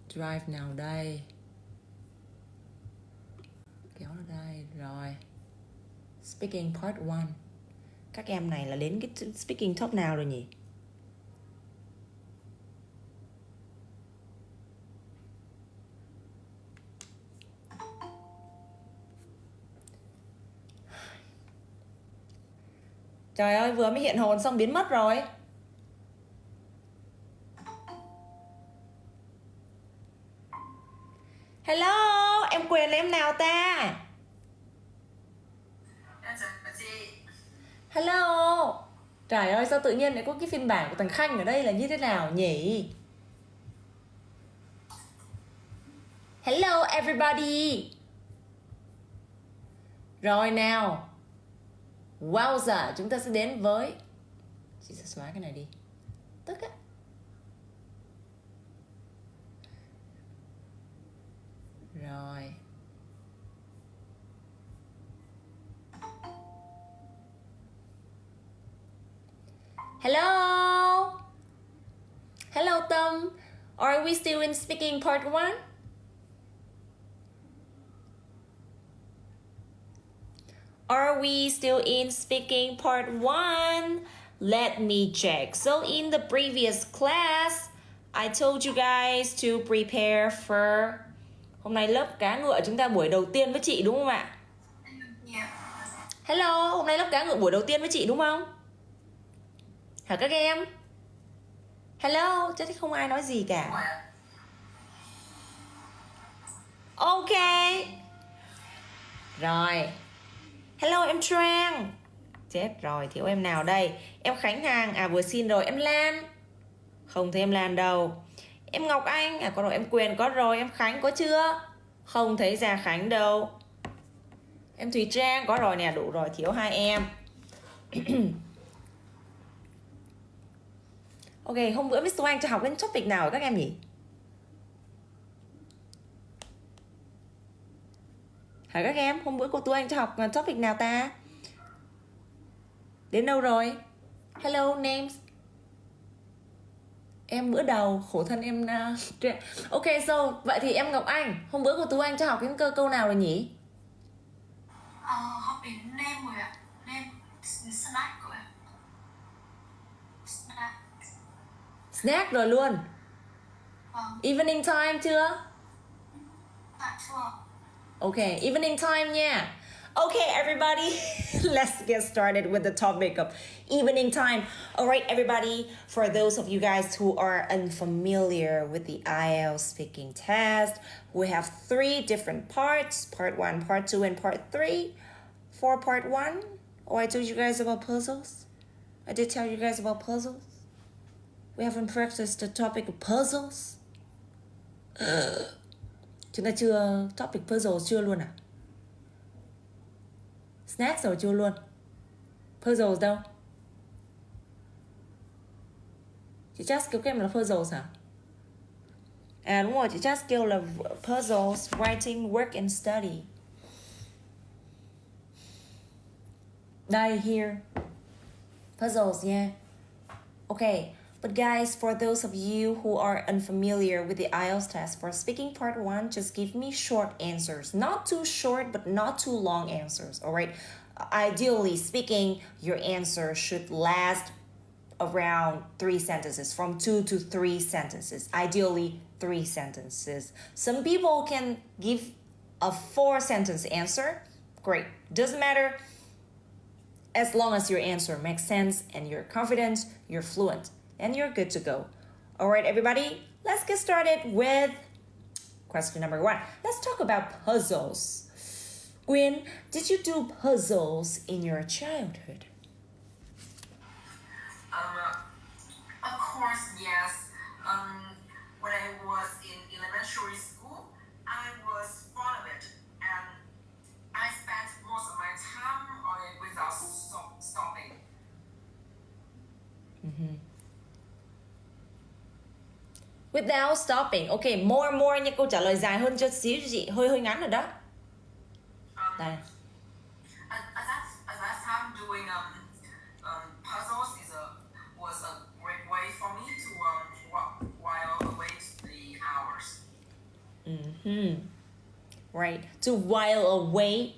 Drive nào đây? Kéo ở đây. Rồi. Speaking part 1. Các em này là đến cái speaking top nào rồi nhỉ? Trời ơi, vừa mới hiện hồn xong biến mất rồi. Hello, em Quyền là em nào ta? Em chào chị. Hello. Trời ơi, sao tự nhiên lại có cái phiên bản của thằng Khanh ở đây là như thế nào nhỉ? Hello everybody. Rồi nào. Wowza, chúng ta sẽ đến với... Chị sẽ xóa cái này đi. Tức á. Rồi. Hello. Hello Tâm. Are we still in speaking part 1? Are we still in speaking part 1? Let me check. So in the previous class, I told you guys to prepare for... Hôm nay lớp cá ngựa chúng ta buổi đầu tiên với chị đúng không ạ? Yeah. Hello, hôm nay lớp cá ngựa buổi đầu tiên với chị đúng không? Hả các em? Hello, chắc không ai nói gì cả. Ok. Rồi. Hello em Trang. Chết rồi, thiếu em nào đây? Em Khánh Hàng, à vừa xin rồi. Em Lan. Không thấy em Lan đâu. Em Ngọc Anh, à có rồi. Em Quyền có rồi. Em Khánh có chưa? Không thấy Gia Khánh đâu. Em Thùy Trang có rồi nè, đủ rồi, thiếu 2 em. Ok, hôm bữa Mr. Anh cho học cái topic nào các em nhỉ? Hả các em, hôm bữa cô Tu Anh cho học topic nào ta? Đến đâu rồi? Hello names. Em bữa đầu, khổ thân em. Ok, so vậy thì em Ngọc Anh, hôm bữa cô Tu Anh cho học cái câu nào rồi nhỉ? Học đến name rồi ạ. Name snack rồi ạ. Snack rồi luôn. Evening time chưa? Dạ chưa. Okay, evening time nha. Okay, everybody, let's get started with the topic of evening time. All right, everybody, for those of you guys who are unfamiliar with the IELTS speaking test, we have 3 different parts, part 1, part 2, and part 3. For part 1, I told you guys about puzzles. I did tell you guys about puzzles. We haven't practiced the topic of puzzles. Chúng ta chưa topic puzzle chưa luôn à? Snacks rồi chưa luôn? Puzzles đâu? Chị Just kêu các em là puzzles hả? À đúng rồi, chị Just kêu là puzzles, writing, work and study. Đây, here. Puzzles, yeah. Okay. But guys, for those of you who are unfamiliar with the IELTS test, for speaking part 1, just give me short answers. Not too short, but not too long answers, all right? Ideally speaking, your answer should last around 3 sentences, from 2 to 3 sentences. Ideally, 3 sentences. Some people can give a 4-sentence answer. Great. Doesn't matter. As long as your answer makes sense and you're confident, you're fluent, and you're good to go. All right, everybody, let's get started with question number 1. Let's talk about puzzles. Gwen, did you do puzzles in your childhood? Of course, yes. When I was in elementary school, I was fond of it, and I spent most of my time on it without stopping. Without stopping. Ok, more nha, câu trả lời dài hơn cho xíu cho chị, hơi ngắn rồi đó. Đây. At that time, doing puzzles was a great way for me to while away the hours. Right. To while away.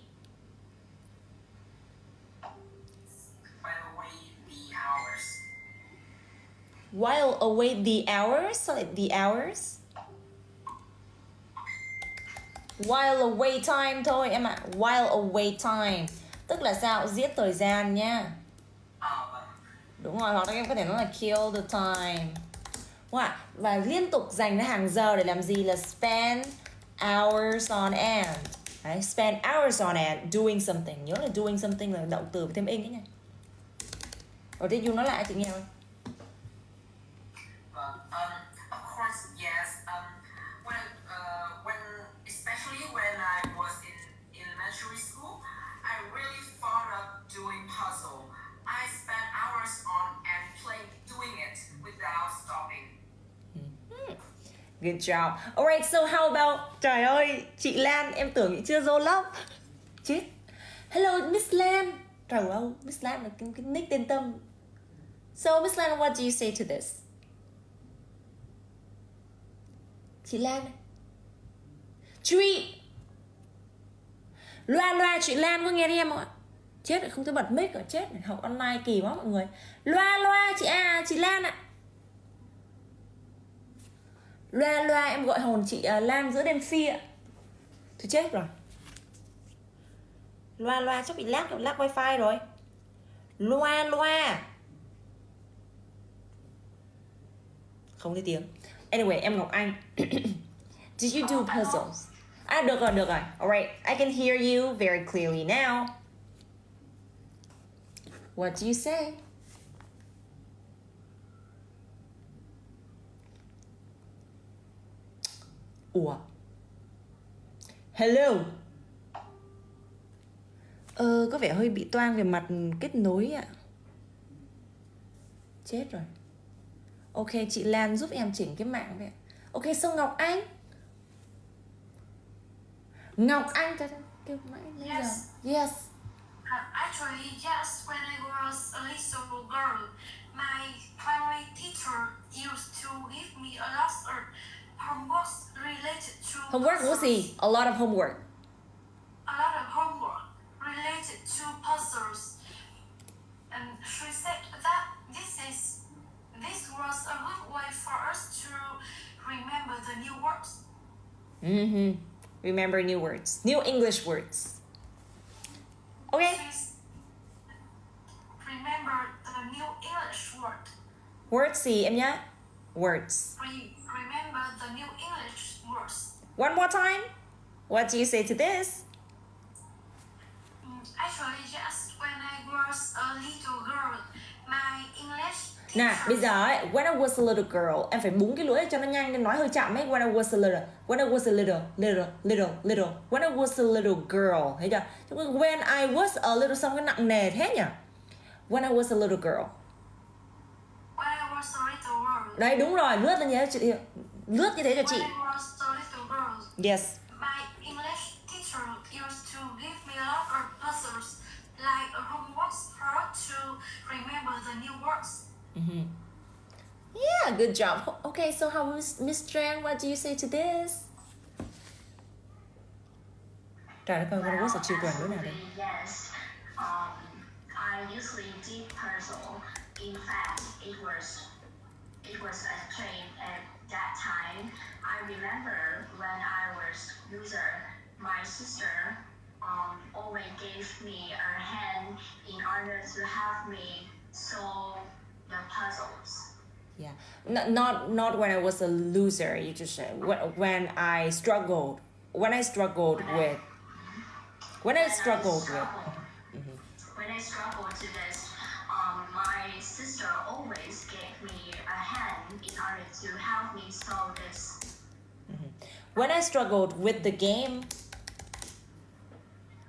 By the way, the hours. While away the hours. So like the hours. While away time thôi em ạ. While away time. Tức là sao? Giết thời gian nha. Vâng. Đúng rồi, hoặc là em có thể nói là kill the time. Wow. Và liên tục dành ra hàng giờ để làm gì là spend hours on end. Đấy, spend hours on end doing something. Nhớ là doing something là động từ với thêm ing ấy nha. Rồi thì Dung nói lại chị nghe không? Of course, yes. When especially when I was in elementary school, I really thought of doing puzzle. I spent hours on and doing it without stopping. Good job. Alright, so how about... Trời ơi, chị Lan, em tưởng chị chưa vô lớp. Chết. Hello, Miss Lan. Trời ơi, Miss Lan là cái nick tên tâm. So, Miss Lan, what do you say to this? Chị Lan. Truy. Loa, chị Lan có nghe đi em không ạ? Chết rồi, không thể bật mic rồi, chết rồi. Học online kỳ quá mọi người. Loa, chị Lan ạ. Loa, em gọi hồn chị Lan giữa đêm phi ạ. Thôi chết rồi. Loa chắc bị lag wifi rồi. Loa. Không thấy tiếng. Anyway, em Ngọc Anh. Did you do puzzles? À, được rồi. Alright, I can hear you very clearly now. What do you say? Ủa? Hello? Có vẻ hơi bị toang về mặt kết nối ạ. Chết rồi. Ok, chị Lan giúp em chỉnh cái mạng vậy. Ok, so Ngọc Anh. Kêu mãi lấy Yes. giờ. Yes. Actually, yes, when I was a little girl, my primary teacher used to give me a lot of homework related to Homework puzzles. có gì? A lot of homework. A lot of homework related to puzzles. And she said that this was a good way for us to remember the new words. Remember new words. New English words. Okay. Please remember the new English word. Words gì em nhé? Words. Remember the new English words. One more time. What do you say to this? Actually, yes, when I was a little girl, my English Nè, teacher... bây giờ ấy, when I was a little girl, em phải búng cái lưỡi cho nó nhanh, nên nói hơi chậm ấy. When I was a little, when I was a little, when I was a little girl, thấy chưa? When I was a little xong cái nặng nề thế nhỉ? When I was a little girl. When I was a little girl. Đấy, đúng rồi, lướt lên như thế chị. Lướt như thế cho chị. When I was a little girl. Yes. My English teacher used to give me a lot of puzzles, like a homework for us to remember the new words. Yeah, good job. Okay, so how Miss Trang, what do you say to this? Trời đất ơi, con was a children nữa nào đây? Yes. I usually did puzzle. In fact, it was a train at that time. I remember when I was loser, my sister always gave me a hand in order to help me solve the puzzles. Yeah, not when I was a loser. You just said when I struggled. When I struggled with. When I struggled to this, my sister always gave me a hand in order to help me solve this. When I struggled with the game,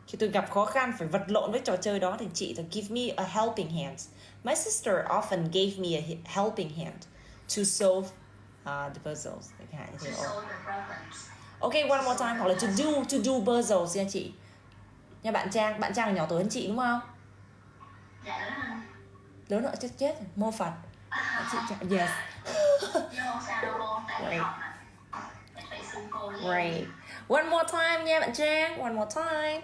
khi tôi gặp khó khăn phải vật lộn với trò chơi đó thì chị θα give me a helping hand. My sister often gave me a helping hand to solve the puzzles. To solve the problems. Okay, one more time. Hoặc là to do puzzles nha chị. Nha bạn Trang là nhỏ tuổi hơn chị đúng không? Dạ lớn hơn. Lớn nữa chết mô Phật. Chị Trang, yes. Nhưng không sao đâu cô, tại vì học mà. Phải xưng cô Right. One more time nha bạn Trang. One more time.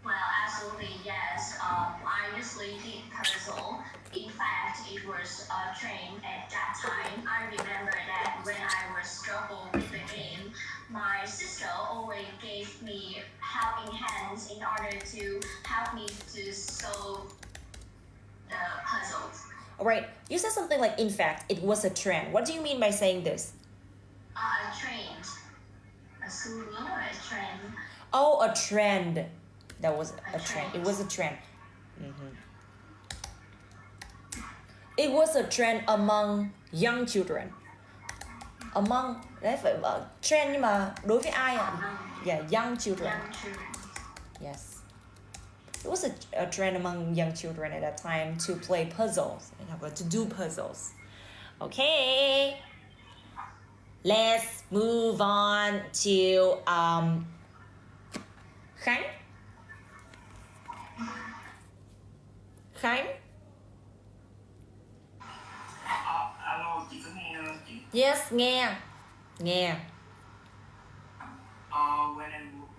Well, absolutely yes. I usually did puzzle. In fact, it was a trend at that time. I remember that when I was struggle with the game, my sister always gave me helping hands in order to help me to solve the puzzles. Alright, you said something like, in fact, it was a trend. What do you mean by saying this? A trend. A souvenir or a trend? Oh, a trend. That was a trend. It was a trend. It was a trend among young children. Among, đấy phải trend nhưng mà đối với ai ạ? Yeah, young children. Young children. Yes. It was a trend among young children at that time to play puzzles, to do puzzles. Okay. Let's move on to Khánh. Khánh. Alo, chị có nghe không chị? Yes, nghe. Nghe.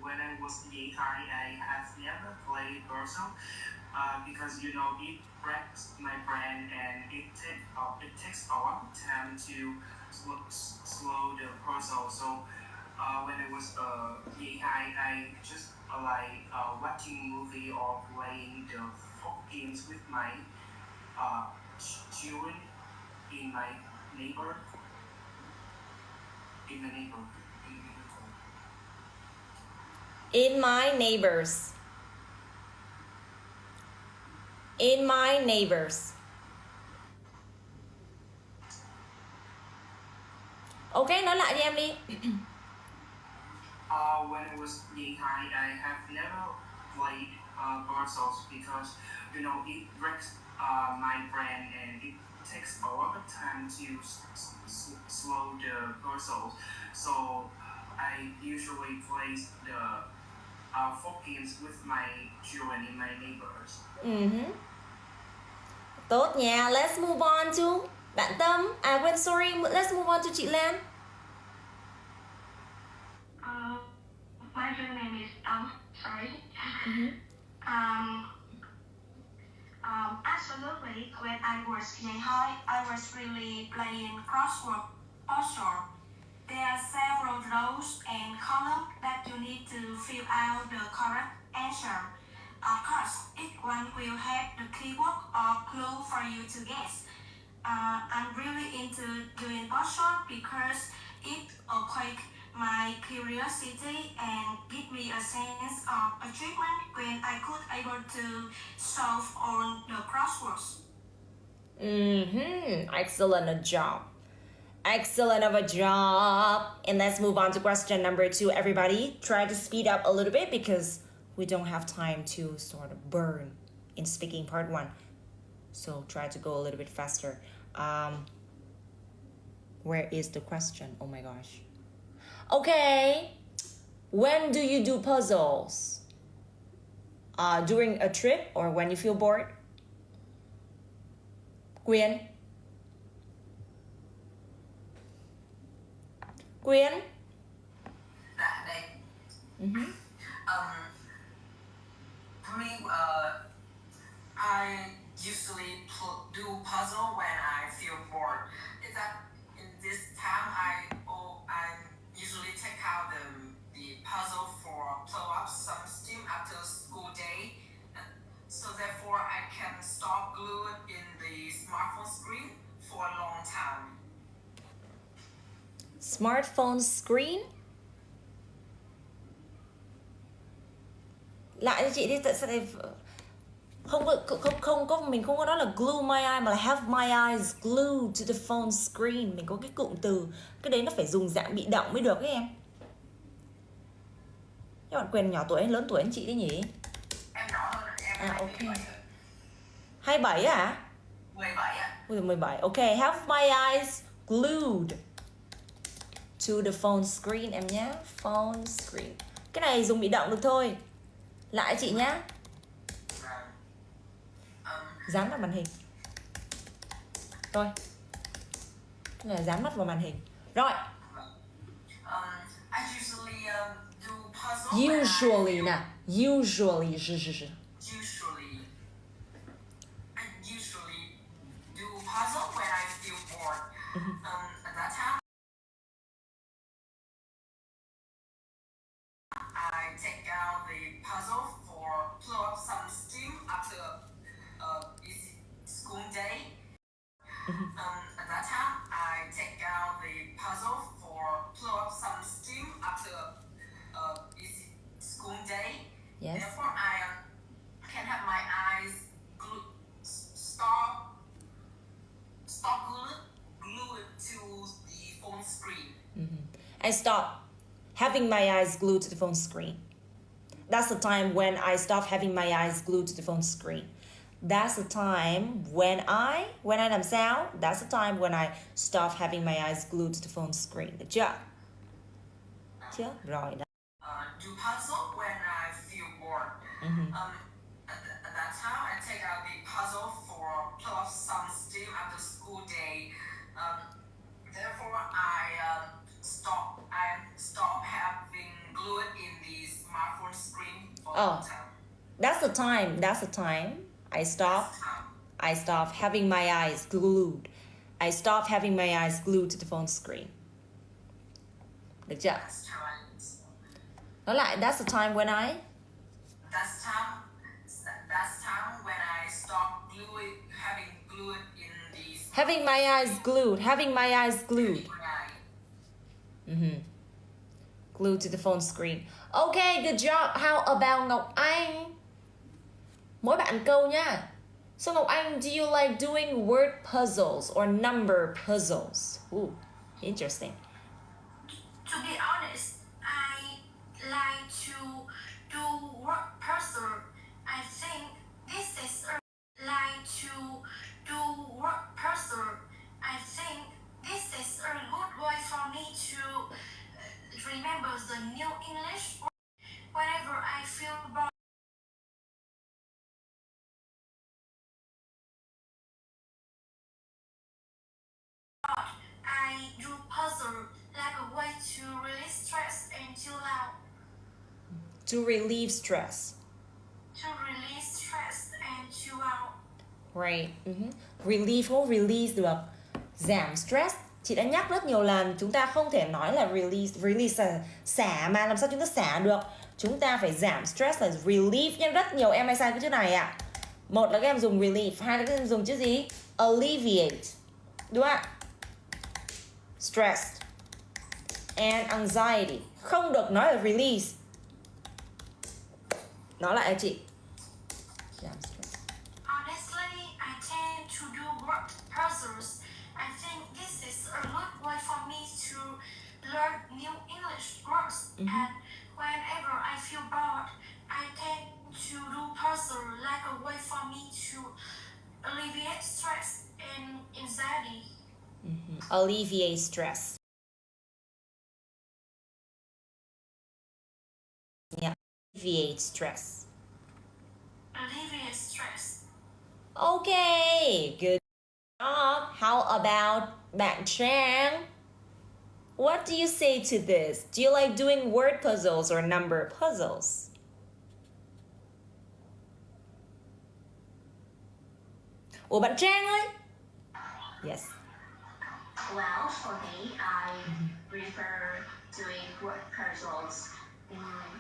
When I was young, I have never played puzzle because you know it breaks my brain and it takes a lot of time to slow the puzzle. So when I was young, I just like watching movie or playing the folk games with my children in my neighbor. In my neighbor. In my neighbors. In my neighbors. Ok, nói lại cho em đi. When I was young, I have never played puzzles because you know it breaks my brain and it takes a lot of time to slow the puzzles. So I usually play the folk games with my children in my neighbors. Tốt nha. Let's move on to bạn Tâm. Sorry. Let's move on to chị Lan. My real name is sorry. Absolutely. When I was young, I was really playing crossword puzzle. There are several rows and columns that you need to fill out the correct answer. Of course, each one will have the keyword or clue for you to guess. I'm really into doing puzzle because it awakes my curiosity and give me a sense of achievement when I could able to solve all the crosswords. Excellent job. Excellent of a job. And let's move on to question number 2. Everybody, try to speed up a little bit because we don't have time to sort of burn in speaking part 1. So try to go a little bit faster. Where is the question? Oh my gosh. Okay. When do you do puzzles? During a trip or when you feel bored? Quyên. Quyên. For me, I usually do puzzle when I feel bored. Is that in this time I usually take out the puzzle for blow up some steam after school day. So therefore I can stop glued in the smartphone screen for a long time. Smartphone screen? Lại cho chị đi, tại sao này không có mình không có nói là glue my eye mà là have my eyes glued to the phone screen. Mình có cái cụm từ, cái đấy nó phải dùng dạng bị động mới được ấy em. Các bạn Quyền nhỏ tuổi hay lớn tuổi anh chị đấy nhỉ? Em nhỏ hơn em. Ok. 27 à? 17 ạ. 17. Ok, have my eyes glued to the phone screen em nhé. Phone screen. Cái này dùng bị động được thôi. Lại chị nhá. Dán vào màn hình. Rồi. Cái này dán mắt vào màn hình. Rồi. I puzzle. Usually nè. Usually. Usually, I usually do puzzle when I feel bored. At that time, I take out the puzzle for blow up some steam after a busy school day. At that time, I take out the puzzle for blow up some steam after a busy school day. Yes. Therefore, I can have my eyes glued to the phone screen. I stop having my eyes glued to the phone screen. That's the time when I stop having my eyes glued to the phone screen. That's the time when I làm sao? That's the time when I stop having my eyes glued to the phone screen. Được chưa? Chưa? Rồi đó. Do puzzle when I feel bored. At that time, I take out the puzzle for blow up some steam after school day. Therefore, I stop having glued in the smartphone screen for a long time. That's the time I stop having my eyes glued. I stop having my eyes glued to the phone screen. Được chưa? Nói lại, that's the time when I stop having glued in the having my eyes glued. Glued to the phone screen. Okay, good job. How about Ngọc Anh? Mỗi bạn câu nha. So Ngọc Anh, do you like doing word puzzles or number puzzles? Ooh, interesting. To be honest, I like to do word puzzle. I think this is a like to do word puzzle. I think this is a good way for me to remember the new English word. Whenever I feel bored, I do puzzle like a way to release stress and chill out. To relieve stress. To release stress and chill out. Right. Relieve không release được. Giảm stress. Chị đã nhắc rất nhiều lần, chúng ta không thể nói là release. Release là xả mà, làm sao chúng ta xả được? Chúng ta phải giảm stress là relieve nha. Rất nhiều em hay sai cái chữ này ạ. Một là các em dùng relieve, hai là các em dùng chữ gì? Alleviate. Đúng không ạ? Stress and anxiety. Không được nói là release. Nói lại cho chị. Honestly, I tend to do word puzzles. I think this is a good way for me to learn new English words. And whenever I feel bored, I tend to do puzzle like a way for me to alleviate stress and anxiety. Alleviate stress. Yeah. Alleviate stress. Alleviate stress. Okay, good job. How about bạn Trang? What do you say to this? Do you like doing word puzzles or number puzzles? Ủa bạn Trang ơi? Yes. Well, for me, I prefer doing word puzzles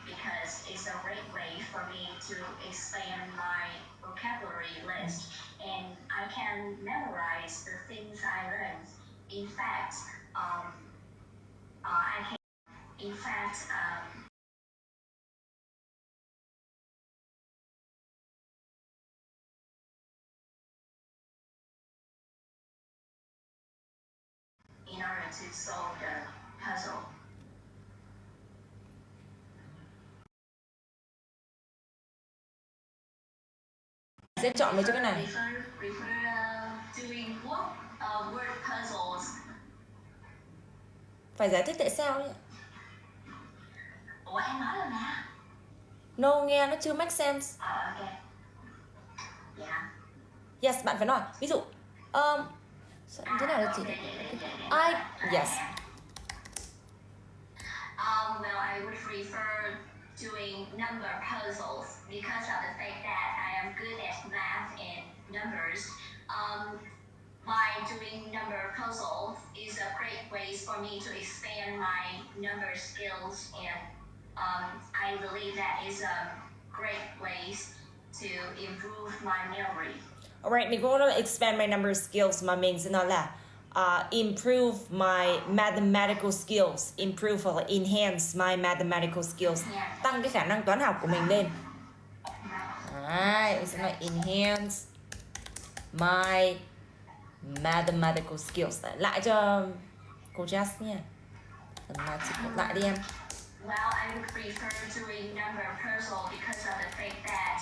because it's a great way for me to expand my vocabulary list, and I can memorize the things I learned. In fact, in order to solve the puzzle. Sẽ chọn một cho cái này. Prefer doing word puzzles. Phải giải thích tại sao nhỉ? Ủa em nói rồi nè. No, nghe nó chưa make sense. Ok. Yeah. Yes, bạn phải nói. Ví dụ, thế nào là chị? Yes. Well, I would prefer doing number puzzles because of the fact that I am good at math and numbers. By doing number puzzles is a great way for me to expand my number skills, and I believe that is a great ways to improve my memory. Alright, mình cũng nói là expand my number skills mà mình sẽ nói là improve my mathematical skills, improve hoặc là enhance my mathematical skills, tăng cái khả năng toán học của mình lên. Đấy, mình sẽ nói enhance my mathematical skills. Lại cho cô Jess nha. Lại đi em. Well, I would prefer doing number puzzle because of the fact that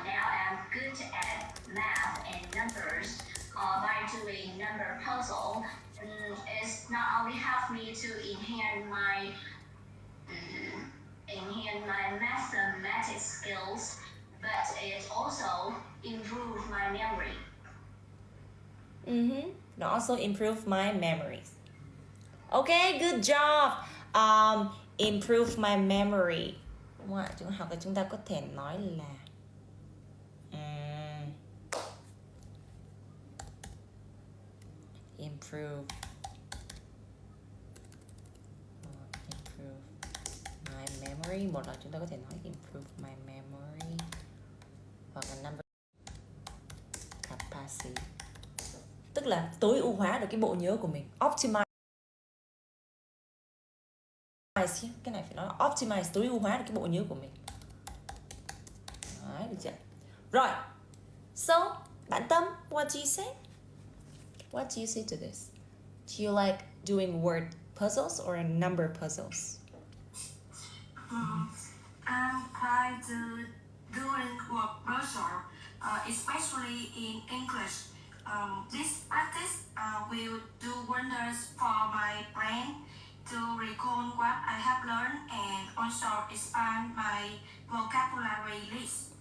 now I'm good at math and numbers. By doing number puzzle, it's not only help me to enhance my mathematics skills, but it also improve my memory. It also improve my memories. Okay, good job. Improve my memory. Đúng không? Hoặc là chúng ta có thể nói là improve my memory. Một là chúng ta có thể nói improve my memory hoặc là number capacity, tức là tối ưu hóa được cái bộ nhớ của mình. Optimize, cái này phải nói là optimize, tối ưu hóa được cái bộ nhớ của mình. Đấy, được chưa? Rồi, so bạn Tâm, what do you say? What do you say to this? Do you like doing word puzzles or number puzzles? I'm quite doing word puzzle, especially in English. This practice will do wonders for my brain to recall what I have learned and also expand my vocabulary list.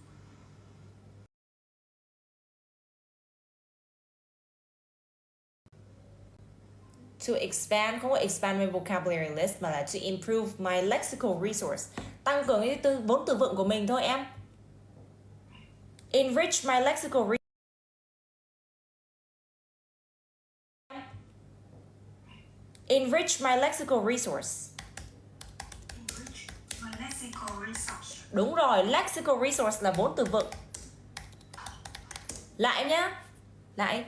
To expand, không có expand my vocabulary list mà là to improve my lexical resource, tăng cường cái vốn từ vựng của mình thôi em. Enrich my lexical resource. Enrich my lexical resource. Enrich my lexical resource. Đúng rồi, lexical resource là vốn từ vựng. Lại nhá. Lại.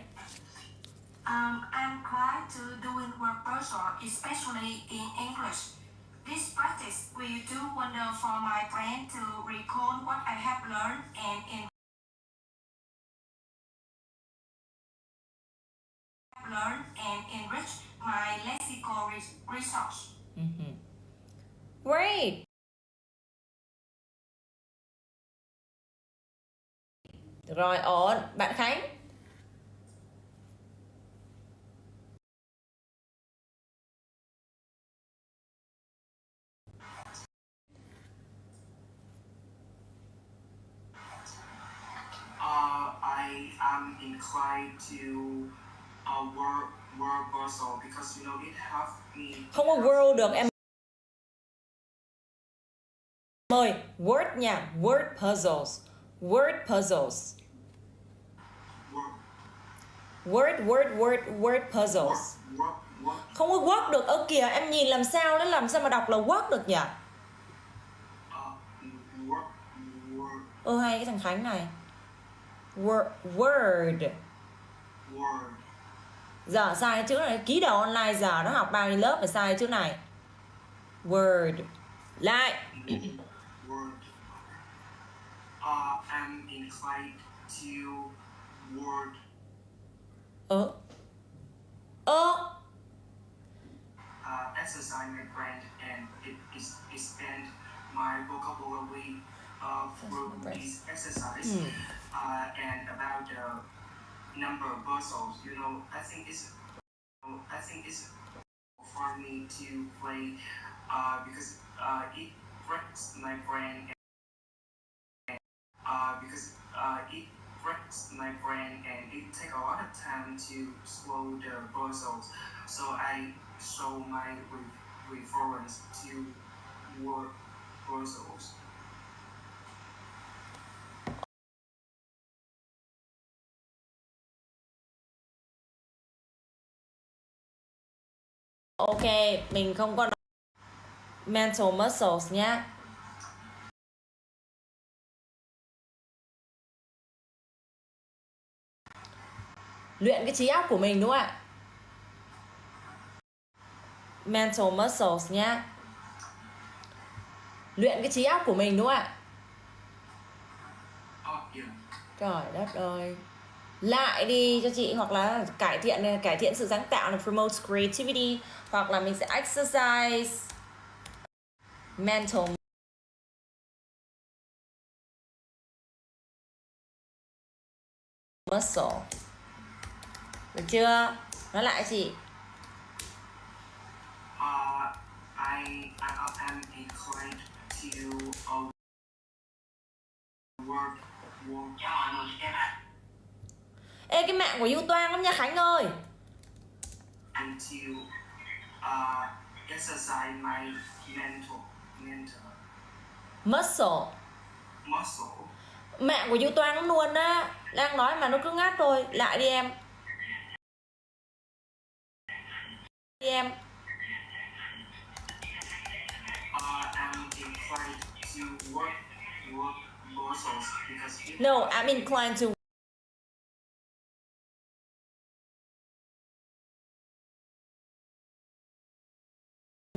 I'm quite to doing word puzzle, especially in English. This practice will do wonder for my brain to recall what I have learned and enrich my lexical resource. Great. Được rồi, ổn. Bạn Khánh. I am inclined to word puzzle because you know it helps me. Không có world được em. Mời word nha, word puzzles. Word puzzles. Word puzzles. Không có work được. Ơ kìa, em nhìn làm sao mà đọc là work được nhỉ? Hay cái thằng Khánh này. Word. Giờ sai chữ này, ký đầu online giờ nó học bao nhiêu lớp phải sai chữ này. Word. Lại. Word. I'm inclined to word. Exercise my brain and it expand my vocabulary through this exercise. And about the number puzzles, you know, I think it's for me to play because it breaks my brain and it takes a lot of time to slow the puzzles. So I show my reference to word puzzles. Ok, mình không có mental muscles nhá. Luyện cái trí óc của mình đúng không ạ? Mental muscles nhá. Luyện cái trí óc của mình đúng không ạ? Trời đất ơi. Lại đi cho chị, hoặc là cải thiện sự sáng tạo này, promote creativity, hoặc là mình sẽ exercise mental muscle. Được chưa? Nói lại chị. I am inclined to work. Ê, cái mạng của You toang lắm nha Khánh ơi. And to exercise my mental Muscle. Mạng của You toang lắm luôn á. Đang nói mà nó cứ ngắt thôi. Lại đi em. I'm inclined to work muscles because No, I'm inclined to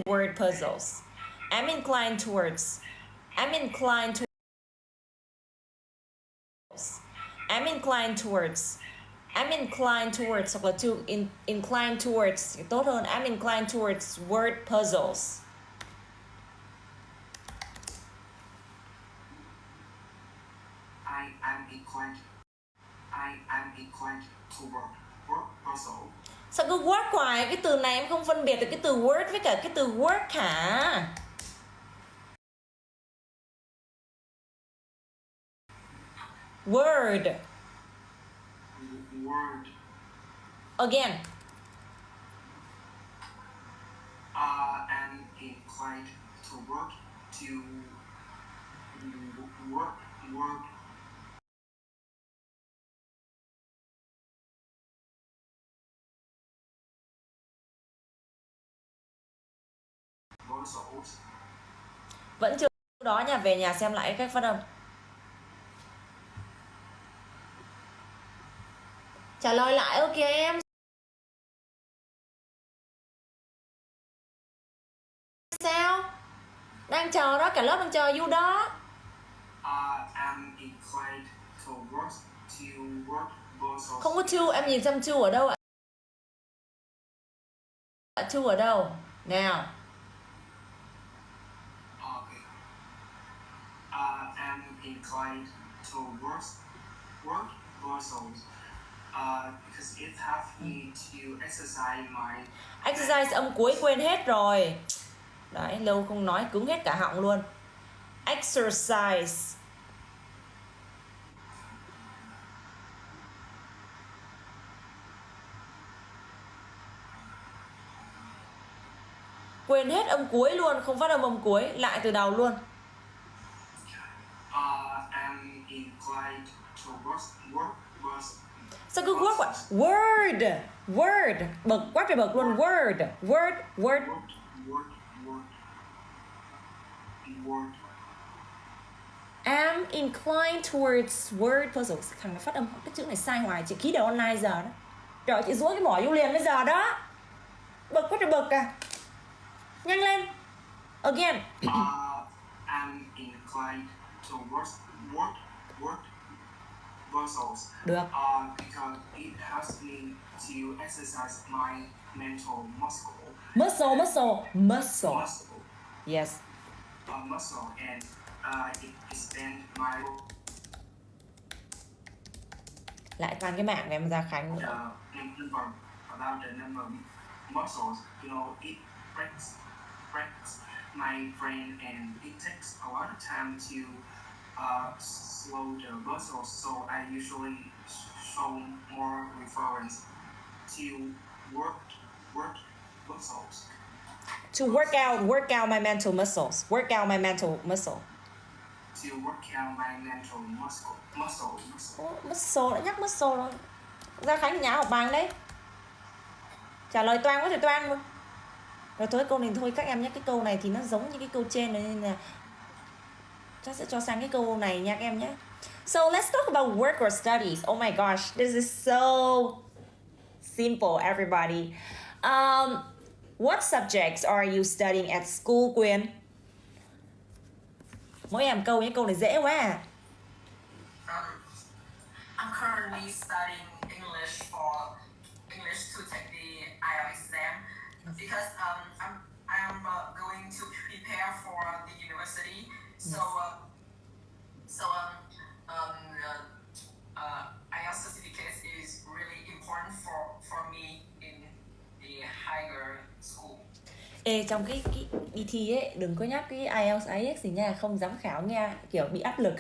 word puzzles. I'm inclined towards hoặc là to incline towards tốt hơn. I'm inclined towards word puzzles. I am inclined to work puzzle. Sao cứ work hoài? Cái từ này em không phân biệt được cái từ word với cả cái từ work hả? Word. Again. I'm inclined to work puzzles. Vẫn chưa đó nha, về nhà xem lại cái cách phát âm. Trả lời lại ok em. Sao? Đang chờ đó, cả lớp đang chờ You đó. I'm inclined to work puzzles. Không có to, em nhìn xem to ở đâu ạ? To ở đâu? Nào. Okay. I'm inclined to work puzzles because it helps me to Exercise âm cuối quên hết rồi. Đấy, lâu không nói cứng hết cả họng luôn. Exercise. Quên hết âm cuối luôn, không phát âm cuối, lại từ đầu luôn. I'm inclined to work Sao cứ work vậy? Word. Bực quá trời bực luôn. Word. I'm inclined towards word puzzles. Thằng nó phát âm cái chữ này sai hoài. Chị ký đầu online giờ đó. Trời, chị dỗi cái mỏ vô liền bây giờ đó. Bực quá trời bực à. Nhanh lên. Again. I'm inclined to work puzzles. Được. Because it helps me to exercise my mental muscle. Muscle. Yes. Muscle and it expand my. Lại toàn cái mạng của em ra Khánh nữa. About the number of muscles, it breaks my brain and it takes a lot of time to slow the muscles. So I usually show more reference to work muscles. To work out my mental muscles. To work out my mental muscle. Muscle, đã nhắc muscle rồi. Ra Khánh nhà học bài đấy. Trả lời toang có thể toang luôn. Rồi thôi câu này thôi các em nhé, cái câu này thì nó giống như cái câu trên này nên là chắc sẽ cho sang cái câu này nha các em nhé. So let's talk about work or studies. Oh my gosh, this is so simple, everybody. What subjects are you studying at school, Quyên? Mỗi em câu nhé, câu này dễ quá à. I'm currently studying English to take the IELTS exam because I'm going to prepare for the university. So IELTS certificate is really important for me in the higher school. Ê, trong cái đi thi ấy, đừng có nhắc cái IELTS gì nha, không giám khảo nha, kiểu bị áp lực,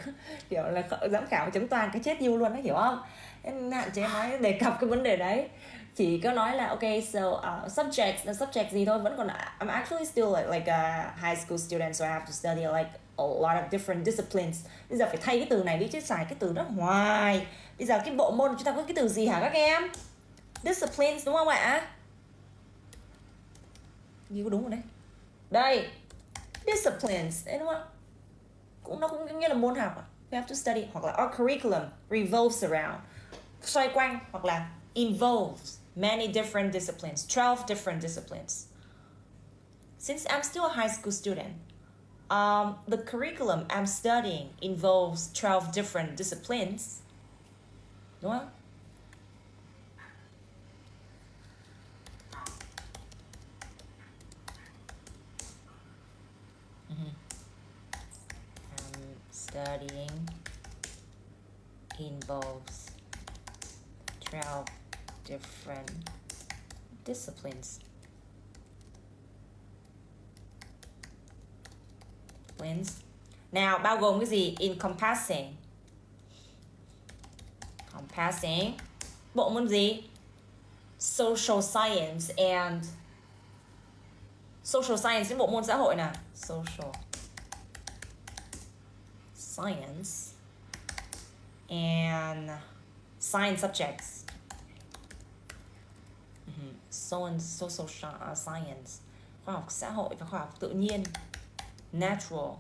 kiểu là giám khảo chấm toàn cái chết you luôn đó, hiểu không? Nên hạn chế nói đề cập cái vấn đề đấy, chỉ có nói là okay, so subject gì thôi, vẫn còn I'm actually still like a high school student, so I have to study like a lot of different disciplines. Bây giờ phải thay cái từ này đi chứ xài cái từ đó hoài. Bây giờ cái bộ môn chúng ta có cái từ gì hả các em? Disciplines đúng không ạ? Như có đúng rồi đấy. Đây, disciplines, đấy đúng không? Nó cũng nghĩa là môn học. We have to study, hoặc là our curriculum revolves around, xoay quanh, hoặc là involves many different disciplines, 12 different disciplines. Since I'm still a high school student, the curriculum I'm studying involves 12 different disciplines. Đúng không? Studying involves 12 different disciplines. Nào, bao gồm cái gì? Encompassing. Bộ môn gì? Social science cái bộ môn xã hội nào? Social science and science subjects. Social science, khoa học xã hội và khoa học tự nhiên, natural.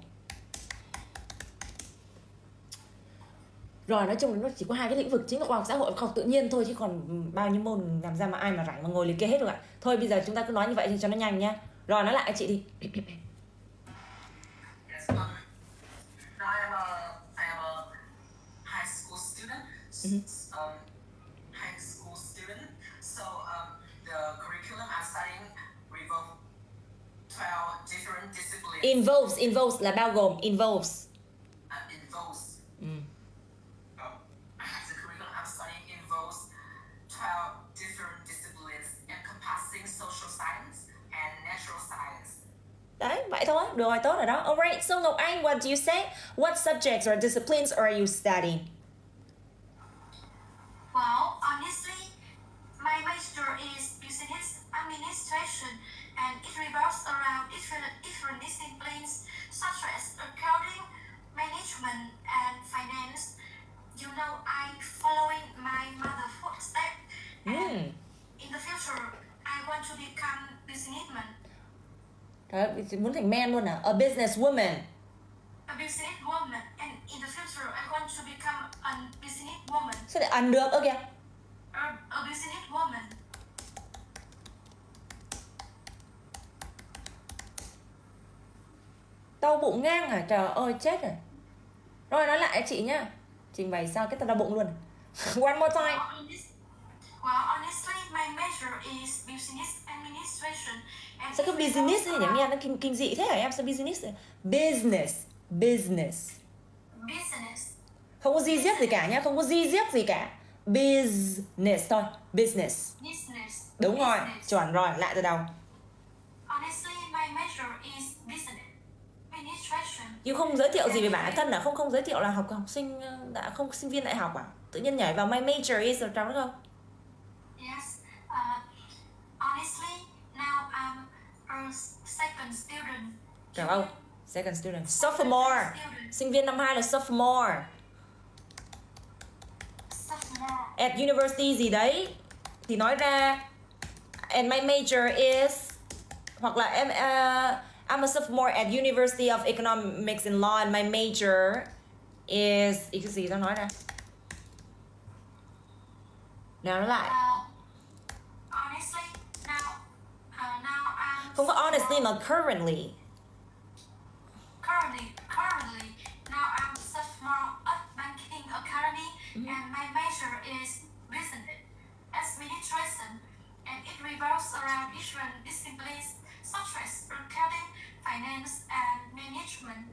Rồi nói chung là nó chỉ có hai cái lĩnh vực chính là khoa học xã hội và khoa học tự nhiên thôi, chứ còn bao nhiêu môn làm ra mà ai mà rảnh mà ngồi liệt kê hết được ạ. Thôi bây giờ chúng ta cứ nói như vậy cho nó nhanh nhá. Rồi nói lại chị đi. Yes, now I am a high school student. High school student. So the curriculum I'm studying revolves 12 different disciplines. Involves là bao gồm, involves. The curriculum I'm studying involves 12 different disciplines encompassing social science and natural science. Đấy, vậy thôi, được rồi, tốt rồi đó. Alright, so Ngọc Anh, what do you say? What subjects or disciplines are you studying? Well, honestly, my major is business administration, and it revolves around different disciplines such as accounting, management, and finance. You know, I'm following my mother's footsteps, and in the future, I want to become businessman. Đấy, muốn thành man luôn à? A businesswoman. A businesswoman, and in the future, I want to become a businesswoman. Sao lại ăn được? Ok. A businesswoman. Đau bụng ngang à? Trời ơi, chết rồi. Rồi nói lại chị nhá. Trình bày sao cái tao đau bụng luôn. One more time. Well, honestly, my major is business administration. And Sao cái business này nghe nó kinh dị thế hả em? Sao business? Business. Không có di giết gì cả nhá, không có di giết gì cả. Business thôi, business. Đúng rồi, chuẩn rồi, lại từ đầu. Honestly, my major is business administration. You không giới thiệu gì về bản thân à? Không giới thiệu là học sinh đã không sinh viên đại học à? Tự nhiên nhảy vào my major is rồi trong đó không? Yes. Honestly, now I'm a second student. Trời ơi, second student. Sophomore. Sinh viên năm 2 là sophomore. At university gì đấy thì nói ra. And my major is Hoặc là I'm a sophomore at University of Economics and Law and my major is cái gì tao nói nè. Nào nó lại. Honestly, now I'm Không có honestly mà currently. Currently, now I'm sophomore at Banking Academy, and my major is business administration, and it revolves around different disciplines such as accounting, finance, and management.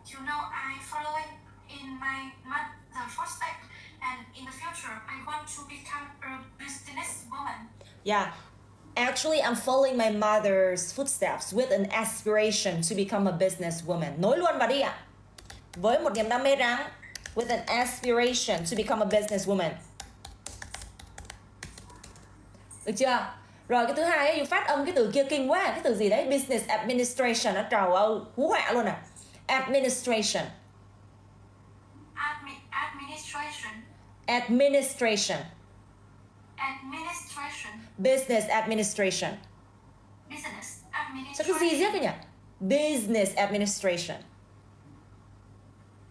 You know, I'm following in my mother's footsteps, and in the future, I want to become a businesswoman. Yeah. Actually, I'm following my mother's footsteps with an aspiration to become a businesswoman. Nối luôn vào đi ạ. Với một niềm đam mê rằng with an aspiration to become a businesswoman. Được chưa? Rồi cái thứ hai ấy, phát âm cái từ kia kinh quá. Cái từ gì đấy? Business administration. Nó trời ơi, hú họa luôn à. Administration. Administration. Administration. Administration. Business administration. Business Sao cái gì administration. giết cái nhỉ? Business administration.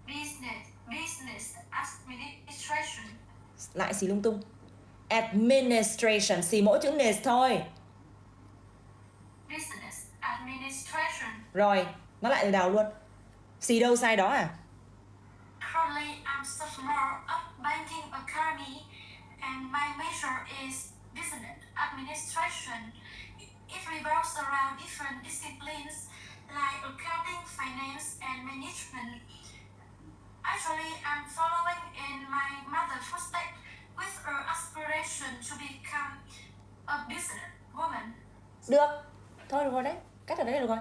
Business administration. Lại xì lung tung. Administration, xì mỗi chữ ness thôi. Business administration. Rồi, nó lại từ đầu luôn. Xì đâu sai đó à? Currently, I'm sophomore at Banking Academy, and my major is business administration. It revolves around different disciplines like accounting, finance, and management. Actually, I'm following in my mother's footsteps with an aspiration to become a businesswoman. Được. Thôi được rồi đấy. Cắt ở đấy được rồi.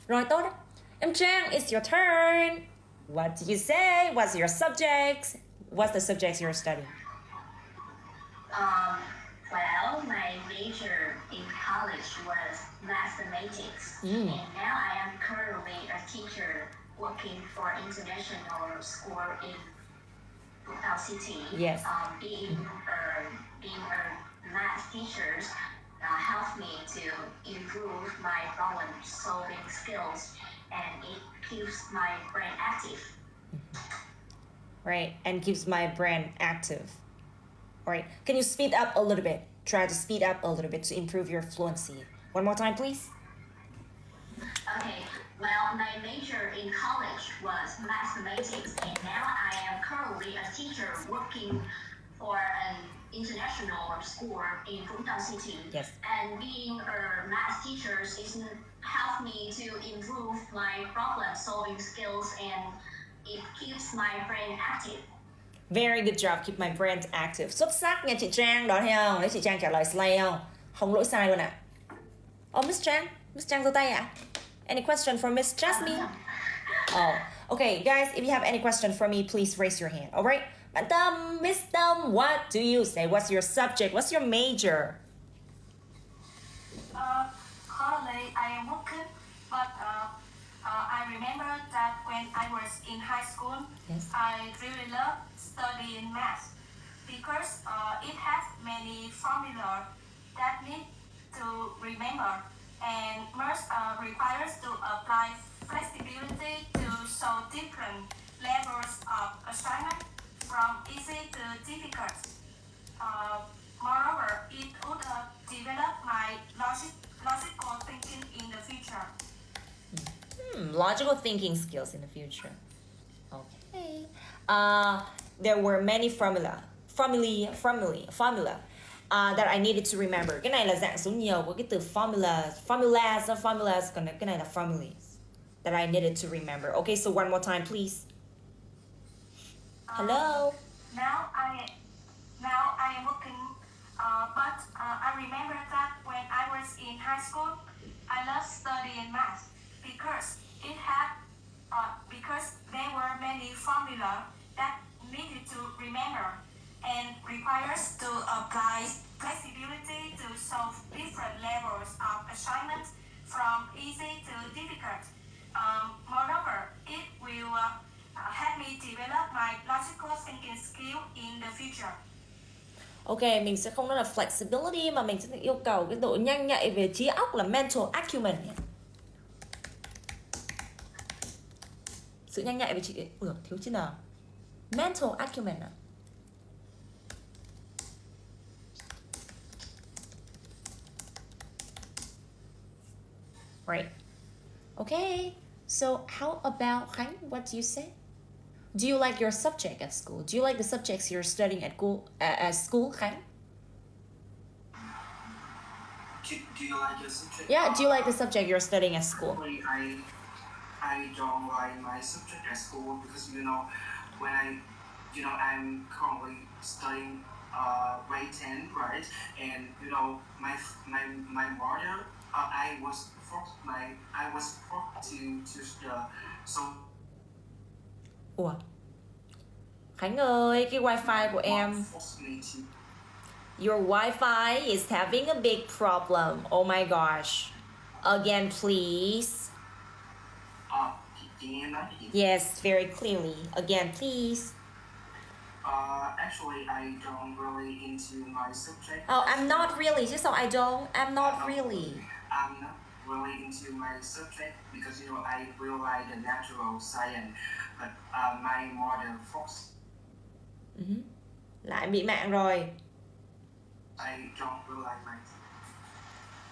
Rồi tốt đấy. Em Trang, it's your turn. What do you say? What's your subject? What's the subjects you're studying? Well, my major in college was mathematics, and now I am currently a teacher working for international school in Vũng City. Yes. Being a math teacher helped me to improve my problem-solving skills, and it keeps my brain active. Right, and keeps my brain active. All right, can you speed up a little bit? Try to speed up a little bit to improve your fluency. One more time, please. Okay, well, my major in college was mathematics, and now I am currently a teacher working for an international school in Vũng City. Yes. And being a math teacher is helped me to improve my problem-solving skills, and it keeps my brain active. Very good job, keep my brain active. Xuất sắc nha chị Trang, đó thấy không? Đấy chị Trang trả lời slay không? Không lỗi sai luôn ạ. Oh, Miss Trang giơ tay ạ. Any question for Miss Jasmine? Oh, okay, guys, if you have any question for me, please raise your hand. All right? Bạn Tâm, Miss Tâm, what do you say? What's your subject? What's your major? Currently, I am working, but I remember that when I was in high school, Yes. I really love studying math because it has many formulas that need to remember, and most requires to apply flexibility to solve different levels of assignment from easy to difficult. Moreover, it would develop my logical thinking in the future. Logical thinking skills in the future. Okay. There were many formula that I needed to remember. Cái này là dạng số nhiều của cái từ formulas, còn cái này là formulas that I needed to remember. Okay, so one more time, please. Hello. Now I am working, but I remember that when I was in high school, I loved studying math because because there were many formula that needed to remember and requires to apply flexibility to solve different levels of assignment from easy to difficult. Moreover, it will help me develop my logical thinking skill in the future. Ok, mình sẽ không nói là flexibility mà mình sẽ yêu cầu cái độ nhanh nhạy về trí óc là mental acumen. Sự nhanh nhạy về trí thiếu chữ n. Mental acumen ạ. Right. Okay. So how about Khánh? What do you say? Do you like your subject at school? Do you like the subjects you're studying at school, Khánh? Do you like your subject? Yeah, do you like the subject you're studying at school? Actually, I don't like my subject at school because when I'm currently studying grade 10, right? And my mother, I was forced to choose the so. Ủa? Khánh ơi, cái wifi của em. Your Wi-Fi is having a big problem. Oh my gosh. Again, please. Yes, very clearly. Again, please. Actually, I don't really into my subject. Oh, I'm not really. Chứ sao I don't? I'm not really. I'm not really into my subject because I really like the natural science, but my mother forced. Lại bị mạng rồi. I don't really like my.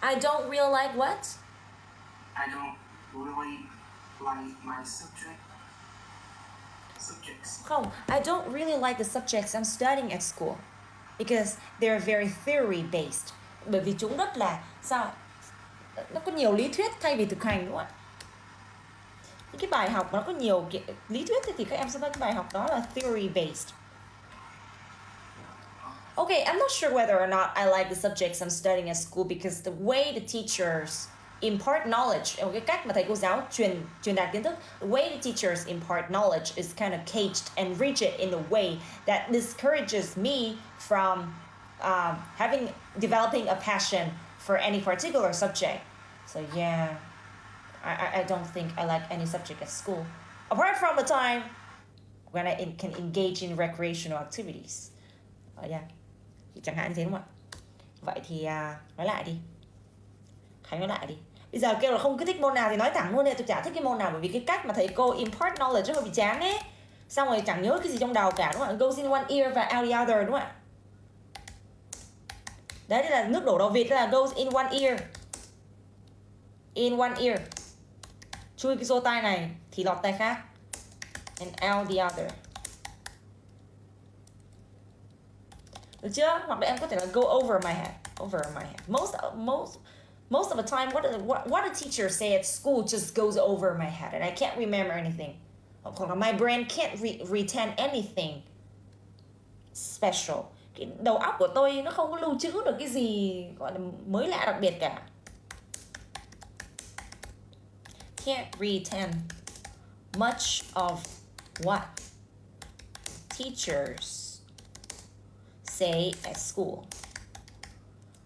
I don't really like what? I don't really like my subjects. Không, I don't really like the subjects I'm studying at school because they're very theory based. Bởi vì chúng rất là sao? Nó có nhiều lý thuyết thay vì thực hành, đúng không ạ? Những cái bài học mà nó có nhiều lý thuyết thì các em sẽ nói cái bài học đó là theory based. Okay, I'm not sure whether or not I like the subjects I'm studying at school because the way the teachers impart knowledge, cái cách mà thầy cô giáo truyền đạt kiến thức, the way the teachers impart knowledge is kind of caged and rigid in a way that discourages me from developing a passion for any particular subject. So yeah, I don't think I like any subject at school, apart from the time when I can engage in recreational activities. Yeah, chẳng hạn như thế đúng không ạ? Vậy thì nói lại đi. Khánh nói lại đi. Bây giờ kêu là không cứ thích môn nào thì nói thẳng luôn đi, tôi chả thích cái môn nào bởi vì cái cách mà thầy cô impart knowledge rất là bị chán ấy. Xong rồi chẳng nhớ cái gì trong đầu cả, đúng không ạ? Goes in one ear và out the other, đúng không ạ? Đấy, đây là nước đổ đầu vịt, là goes in one ear. In one ear. Chui cái xô tai này thì lọt tai khác. And out the other. Được chưa? Hoặc là em có thể là go over my head. Over my head. Most of the time, what a teacher say at school just goes over my head and I can't remember anything. Hoặc là my brain can't retain anything special. Cái đầu óc của tôi nó không có lưu trữ được cái gì gọi là mới lạ đặc biệt cả. Can't retain much of what teachers say at school.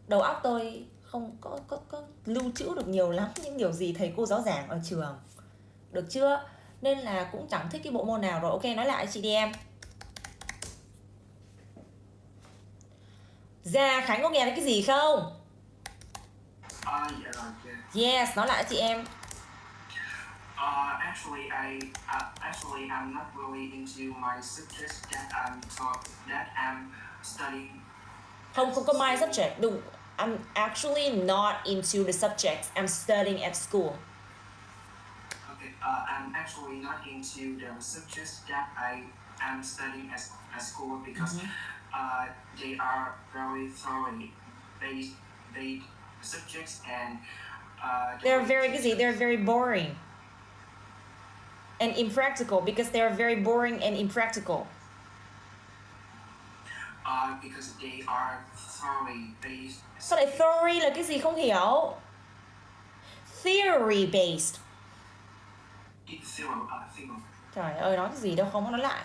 Đầu óc tôi không có lưu trữ được nhiều lắm những điều gì thầy cô giáo giảng ở trường. Được chưa? Nên là cũng chẳng thích cái bộ môn nào rồi. Ok, nói lại chị đi em. Dạ, Khánh có nghe thấy cái gì không? Yes, nói lại chị em. Actually, I'm not really into my subjects that I'm studying. Không có my subject. Đúng. I'm actually not into the subjects I'm studying at school. Okay, I'm actually not into the subjects that I am studying at school because they are very thoroughly based subjects and they're very busy. They're very boring and impractical because they are very boring and impractical. Because they are thoroughly based. Sao lại theory là cái gì không hiểu? Theory based. Trời ơi, nói cái gì đâu, không có nói lại.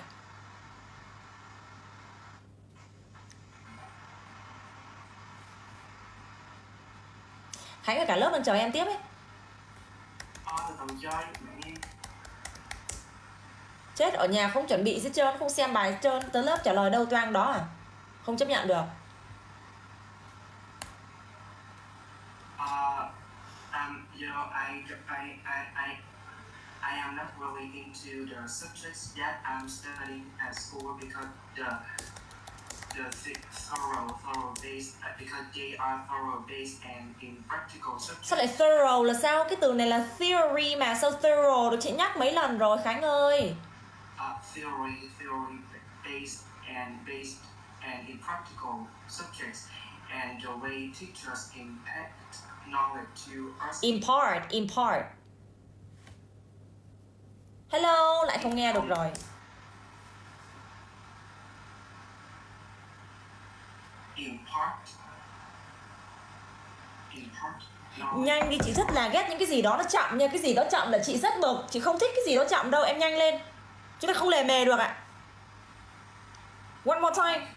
Khánh và cả lớp đang chờ em tiếp ấy. Chết, ở nhà không chuẩn bị hết trơn, không xem bài hết trơn, tới lớp trả lời đâu toang đó à? Không chấp nhận được. I am not really into the subjects that I'm studying at school because thorough based because they are thorough based and in practical subjects. Sao lại thorough là sao? Cái từ này là theory mà, sao thorough được chị nhắc mấy lần rồi Khánh ơi. Theory based and in practical subjects and the way teachers impact knowledge to us. Impart. Hello, lại không nghe được rồi. Impart. Nhanh đi, chị rất là ghét những cái gì đó nó chậm nha. Cái gì đó chậm là chị rất bực. Chị không thích cái gì đó chậm đâu, em nhanh lên. Chúng ta không lề mề được ạ. One more time.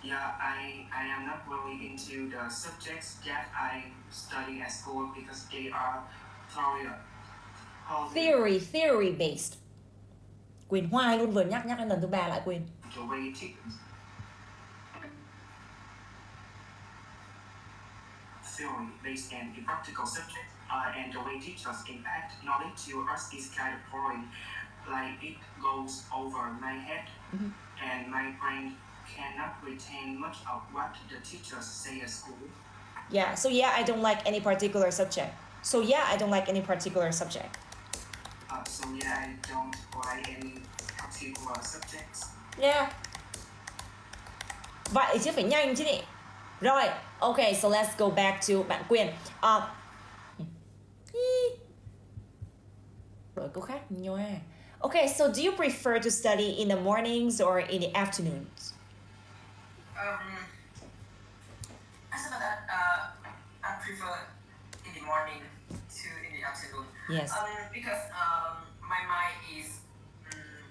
Yeah, I am not really into the subjects that I study at school because they are Theory based. Quên hoài luôn, vừa nhắc đến lần thứ 3 lại quên. The way theory based and in practical subjects and the way teachers impact knowledge to us is kind of boring. Like it goes over my head and my brain cannot retain much of what the teachers say at school. Yeah, so yeah, I don't like any particular subject. So yeah, I don't like any particular subject. So yeah, I don't like any particular subjects. Yeah. Vậy chứ phải nhanh chứ nhỉ. Rồi, okay, so let's go back to bạn Quyền. Rồi câu khác nha. Okay, so do you prefer to study in the mornings or in the afternoons? I said that I prefer in the morning to in the afternoon. Yes. Because my mind is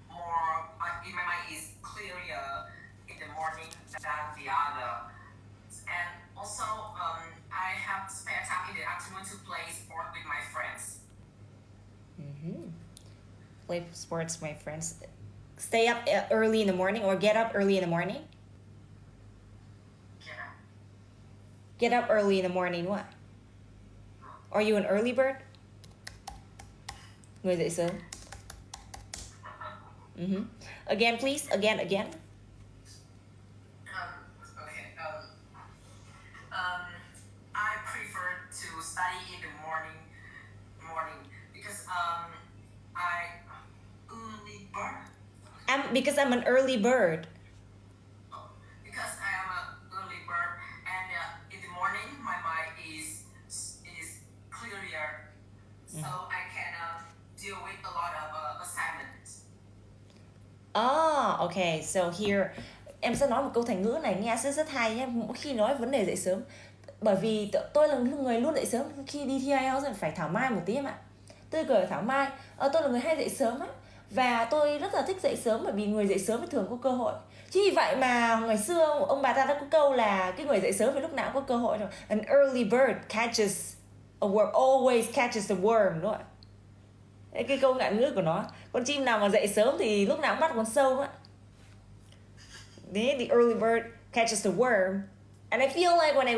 more. My mind is clearer in the morning than the other, and also I have spare time in the afternoon to play sport with my friends. Play sports with my friends. Stay up early in the morning or get up early in the morning? Yeah. Get up early in the morning what? Are you an early bird? Người dậy sớm. Again please, again. Okay. I prefer to study in the morning because I early bird. Because I'm an early bird. Because I am an early bird, and in the morning my mind is clearer, so I can deal with a lot of assignments. Okay, so here em sẽ nói một câu thành ngữ này nghe sẽ rất hay nhé. Mỗi khi nói vấn đề dậy sớm, bởi vì tôi là người luôn dậy sớm. Khi đi thi IELTS rồi phải thảo mai một tí em ạ. Tươi cười thảo mai. Tôi là người hay dậy sớm á, và tôi rất là thích dậy sớm bởi vì người dậy sớm thì thường có cơ hội. Chính vì vậy mà ngày xưa ông bà ta đã có câu là cái người dậy sớm thì lúc nào cũng có cơ hội rồi. An early bird catches a worm, always catches the worm, đúng không ạ? Cái câu ngạn ngữ của nó, con chim nào mà dậy sớm thì lúc nào cũng bắt con sâu á. The early bird catches the worm. And I feel like when I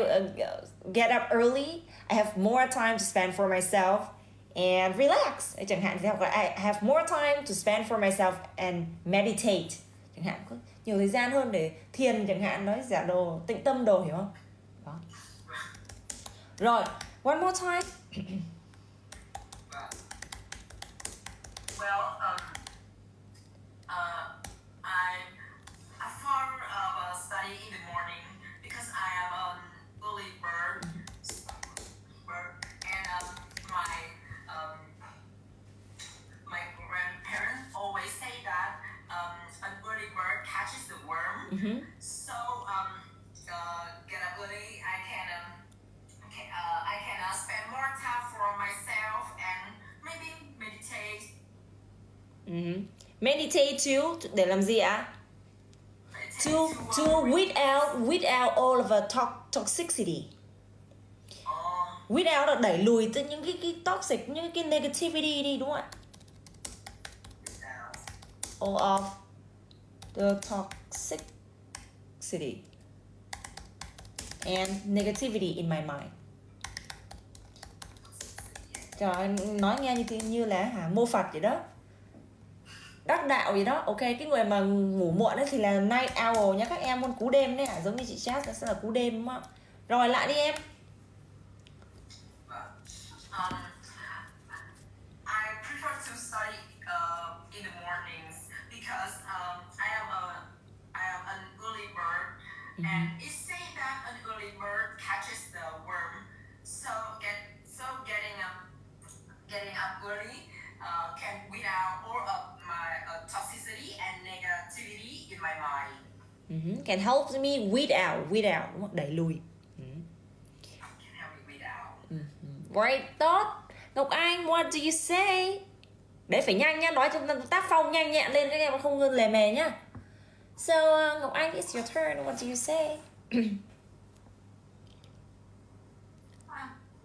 get up early, I have more time to spend for myself and relax. Chẳng hạn thì I have more time to spend for myself and meditate. Chẳng hạn có nhiều thời gian hơn để thiền, chẳng hạn, nói giả đồ, tĩnh tâm đồ, hiểu không? Đó. Rồi, one more time. Well, I far study in the morning because I am an early bird, and my grandparents always say that an early bird catches the worm. So get up early, I can spend more time for myself and maybe meditate. Meditate too, để làm gì ạ? To weed out all of the toxicity. Weed out là đẩy lùi tới những cái toxic, những cái negativity đi, đúng không ạ? All of the toxicity and negativity in my mind. Trời ơi, nói nghe như là mô Phật vậy đó, đắc đạo gì đó. Ok, cái người mà ngủ muộn ấy thì là night owl nhá các em, con cú đêm đấy hả, giống như chị Jazz sẽ là cú đêm đúng không? Rồi lại đi em. I prefer to study in the mornings because I am an early bird, and it say that an early bird catches the worm. So getting up early can weed out all of my toxicity and negativity in my mind. Can help me weed out đúng không? Đẩy lùi. Can help me weed out. Right, tốt. Ngọc Anh, what do you say? Đấy phải nhanh nhá, nói trong tác phong nhanh nhẹn lên các em không lề mề nhá. So Ngọc Anh, it's your turn. What do you say?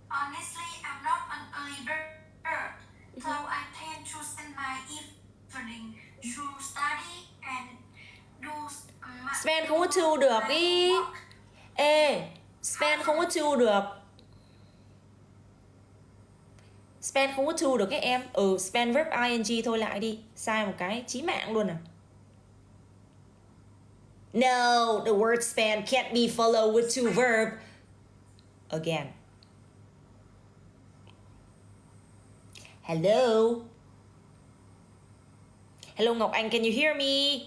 Honestly, I'm not an early bird, so I tend to spend my evening to study and do Spend không có to được ý. Ê, spend không có to được. Spend không có to được các em. Spend verb ing thôi, lại đi. Sai một cái chí mạng luôn à. No, the word spend can't be followed with to verb. Again. Hello. Hello Ngọc Anh, can you hear me?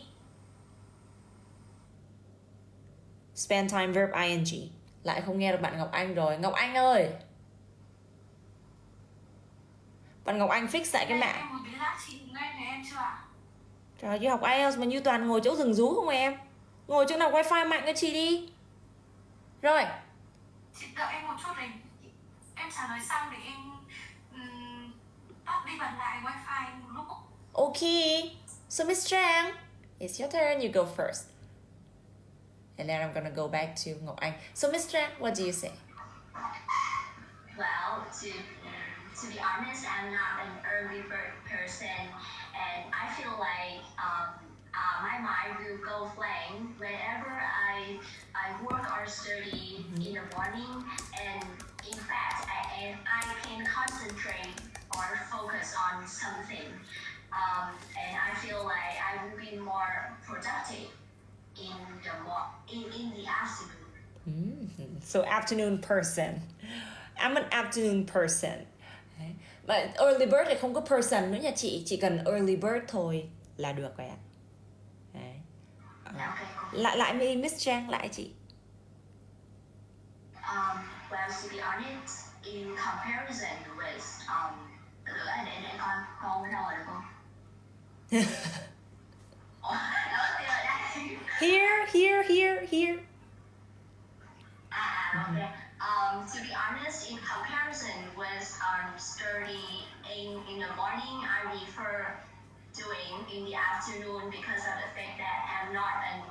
Spend time verb ing. Lại không nghe được bạn Ngọc Anh rồi. Ngọc Anh ơi, bạn Ngọc Anh fix lại cái mạng. Em một tí lát chị nghe thấy em chưa ạ? Trời ơi, học IELTS mà như toàn ngồi chỗ rừng rú không em? Ngồi chỗ nào wifi mạnh cho chị đi. Rồi. Chị đợi em một chút để em trả lời xong để em tắt đi bật lại wifi một lúc. Okay. So Miss Trang, it's your turn. You go first. And then I'm gonna go back to Ngọc Anh. So Miss Trang, what do you say? Well, to be honest, I'm not an early bird person, and I feel like my mind will go blank whenever I work or study in the morning. And in fact, I can concentrate or focus on something, and I feel like I will be more productive in the afternoon. So afternoon person. I'm an afternoon person. Đấy. Mà early bird thì không có person nữa nha chị. Chỉ cần early bird thôi là được rồi ạ. Đấy. Lại Miss Trang, lại chị. Well, to be honest, in comparison with để con với đâu rồi được không? Here. Okay. To be honest, in comparison with studying in the morning, I prefer doing in the afternoon because of the fact that I'm not an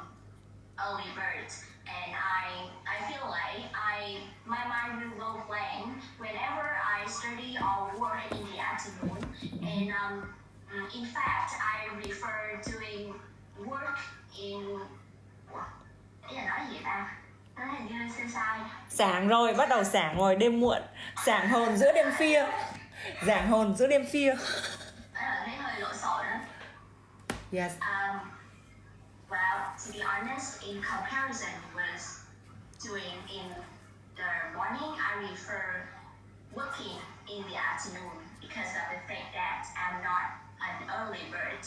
early bird, and I feel like my mind will go blank whenever I study or work in the afternoon, and in fact, I prefer doing work in. Đây là nói gì ta? Nó hình như sai sai. Sáng rồi, bắt đầu sáng rồi, đêm muộn. Sáng hồn giữa đêm phia. Giảng hồn giữa đêm phia. Thấy hơi lộn xộn đó. Yes. Well, to be honest, in comparison with doing in the morning, I prefer working in the afternoon because of the fact that I'm not an early bird.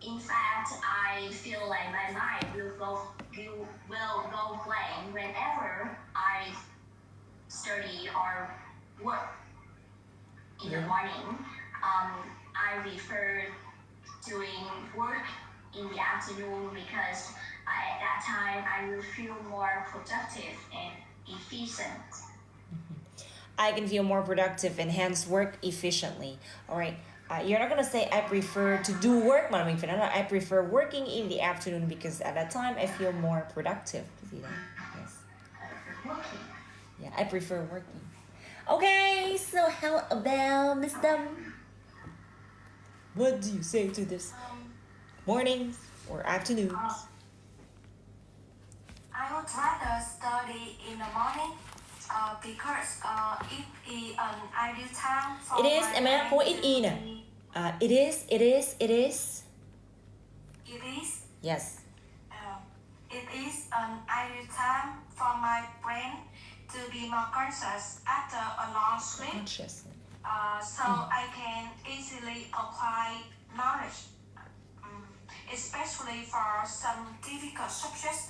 In fact, I feel like my mind will go blank whenever I study or work in the morning. I prefer doing work in the afternoon because at that time I will feel more productive and efficient. I can feel more productive and hence work efficiently. All right. You're not gonna say I prefer to do work, mà mình phải nói là I prefer working in the afternoon because at that time I feel more productive. See that? Yes. Working. Yeah, I prefer working. Okay, so how about Miss Dum? What do you say to this? Mornings or afternoons? I would rather study in the morning Because it is an ideal time for It is, my em bé brain có ít to y nè. It is. It is. Yes. It is an ideal time for my brain to be more conscious after a long sleep, Conscious. so I can easily apply knowledge, especially for some difficult subjects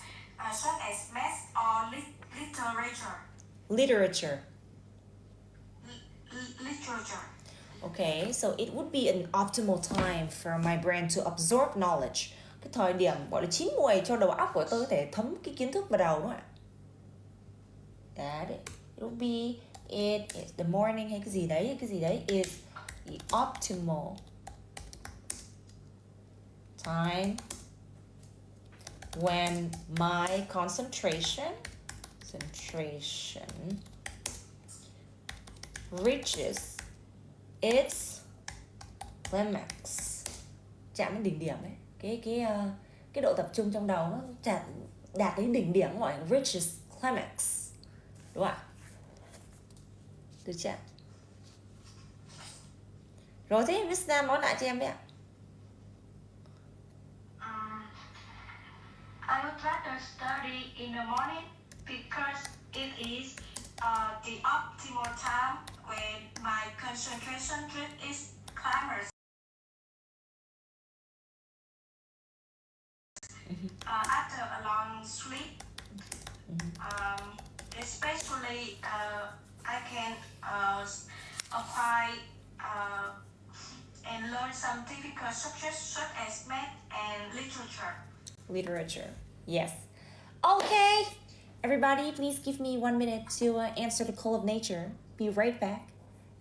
such as math or literature. Literature. Literature. Okay, so it would be an optimal time for my brain to absorb knowledge. Cái thời điểm gọi là chín muồi cho đầu óc của tôi có thể thấm cái kiến thức vào đầu đúng không ạ? That it will be it is the morning hay cái gì đấy is the optimal time when my concentration reaches its climax, chạm đến đỉnh điểm ấy, cái độ tập trung trong đầu nó đạt đến đỉnh điểm gọi là reaches climax, đúng không ạ? Được chưa? Rồi thế Miss Nam nói lại cho em đấy ạ. I would rather study in the morning because it is The optimal time when my concentration reaches its climax. After a long sleep, especially I can apply and learn some difficult subjects such as math and literature. Literature, yes. Okay, everybody, please give me 1 minute to answer the call of nature. Be right back.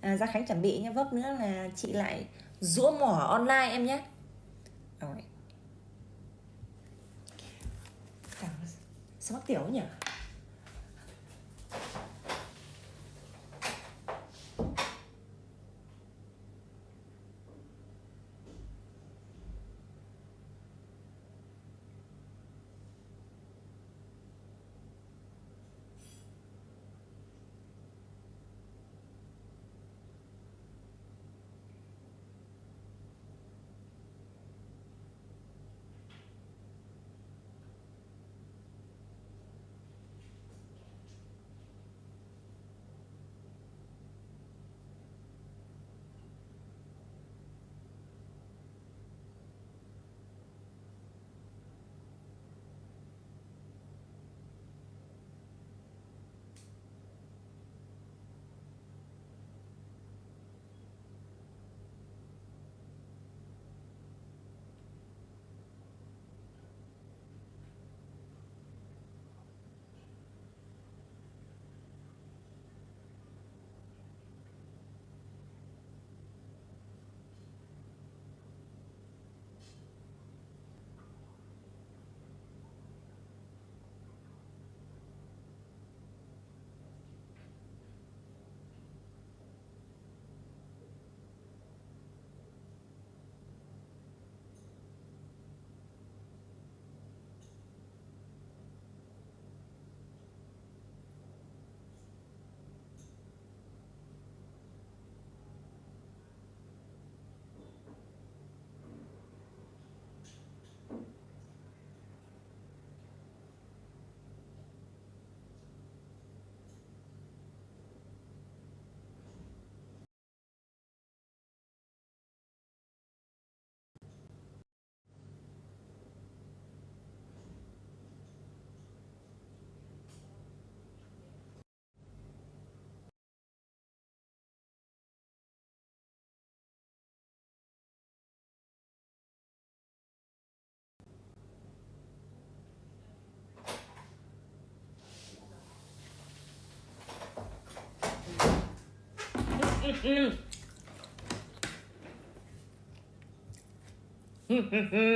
Gia Khánh chuẩn bị nhé, vấp nữa là chị lại rũa mỏ online em nhé. Alright. Sao mắc tiểu nhỉ?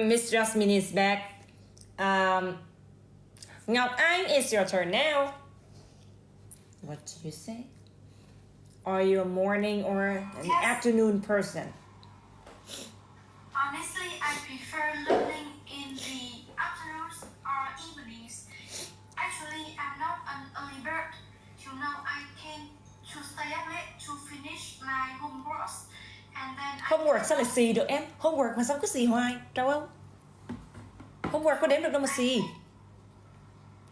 Miss Jasmine is back. Ngọc Anh, it's your turn now. What do you say? Are you a morning or an afternoon person? Honestly, I prefer learning in the afternoons or evenings. Actually, I'm not an early bird. To you know, I tend to stay up late to finish my homework, and then Homework sao lại xì được em? Homework mà sao cứ xì hoài, đâu không? Homework có đếm được đâu mà xì.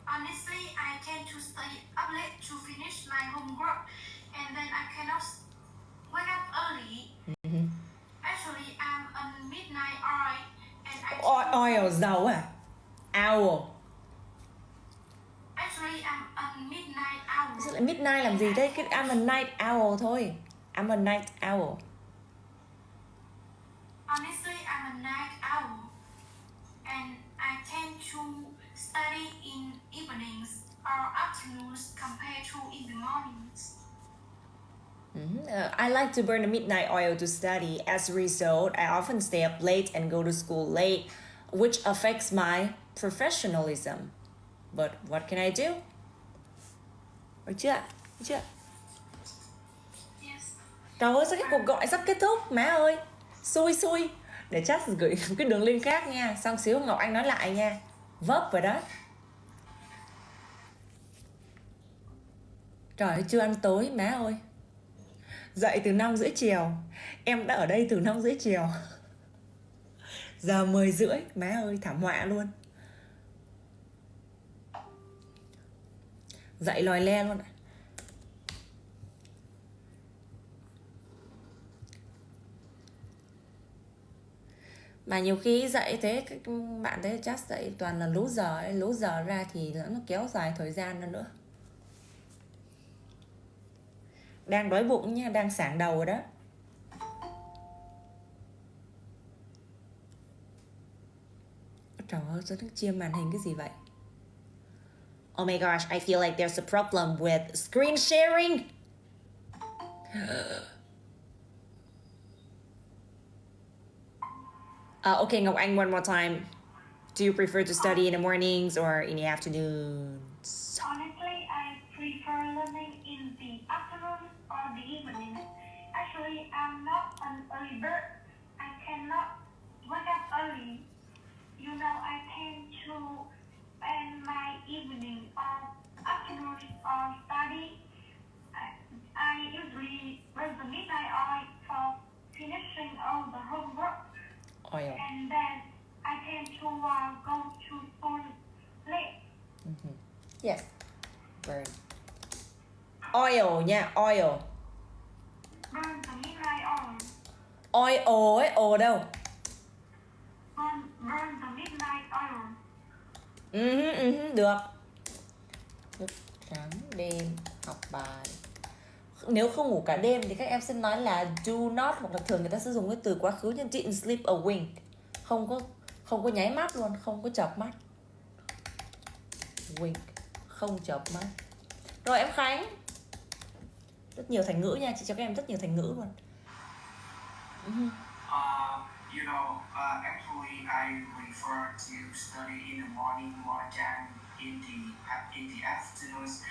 Honestly, I tend to stay up late to finish my homework, and then I cannot wake up early. Actually, I'm a midnight owl, and Oil dầu à? Owl. Actually, I'm a midnight owl. Sao lại midnight làm gì thế? Cái I'm a night owl thôi. I'm a night owl. Honestly, I'm a night owl, and I tend to study in evenings or afternoons compared to in the mornings. I like to burn the midnight oil to study. As a result, I often stay up late and go to school late, which affects my professionalism. But what can I do? Được chưa? Được chưa? Yes. Trời ơi, sao cái cuộc gọi sắp kết thúc? Má ơi, xui. Để chat gửi cái đường link khác nha. Xong xíu Ngọc Anh nói lại nha. Vấp rồi đó. Trời ơi, chưa ăn tối, má ơi. Dậy từ 5:30 chiều. Em đã ở đây từ 5:30 chiều. Giờ 10:30, má ơi, thảm họa luôn. Dậy lòi le luôn. Mà nhiều khi dậy thế các bạn thấy chắc dậy toàn là lú giờ ấy. Lú giờ ra thì nó kéo dài thời gian nữa. Đang đói bụng nha, đang sảng đầu rồi đó. Trời ơi, sao nó chia màn hình cái gì vậy? Oh my gosh, I feel like there's a problem with screen sharing. Okay, Ngọc Anh, one more time. Do you prefer to study in the mornings or in the afternoons? Honestly, I prefer learning in the afternoon or the evening. Actually, I'm not an early bird. I cannot wake up early. You know, I tend to spend my evening or afternoon or study. I usually burn the midnight oil for finishing all the homework. Oil. And then I tend to go to school late. Yes. Burn. Oil nha, oil. Burn the midnight oil. Oil ấy, ồ đâu? Burn the midnight oil. Được. Thức trắng đêm học bài. Nếu không ngủ cả đêm thì các em sẽ nói là do not, hoặc là thường người ta sẽ dùng cái từ quá khứ như didn't sleep a wink. Không có nháy mắt luôn, không có chợp mắt. Wink, không chợp mắt. Rồi em Khánh. Rất nhiều thành ngữ nha, chị cho các em rất nhiều thành ngữ luôn. You know, actually, I prefer to study in the morning more than in the afternoons,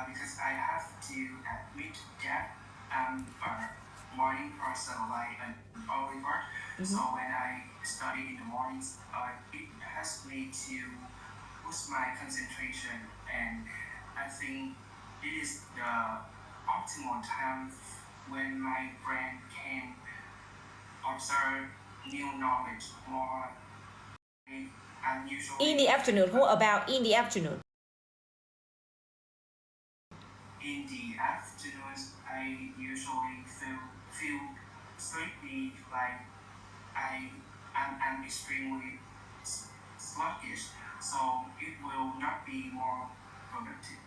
because I have to admit that I'm a morning person, like an early bird. So when I study in the mornings, it helps me to boost my concentration, and I think it is the optimal time when my brain can observe new knowledge more unusual. In the afternoon, what about in the afternoon? In the afternoons, I usually feel sleepy, like I'm extremely sluggish, so it will not be more productive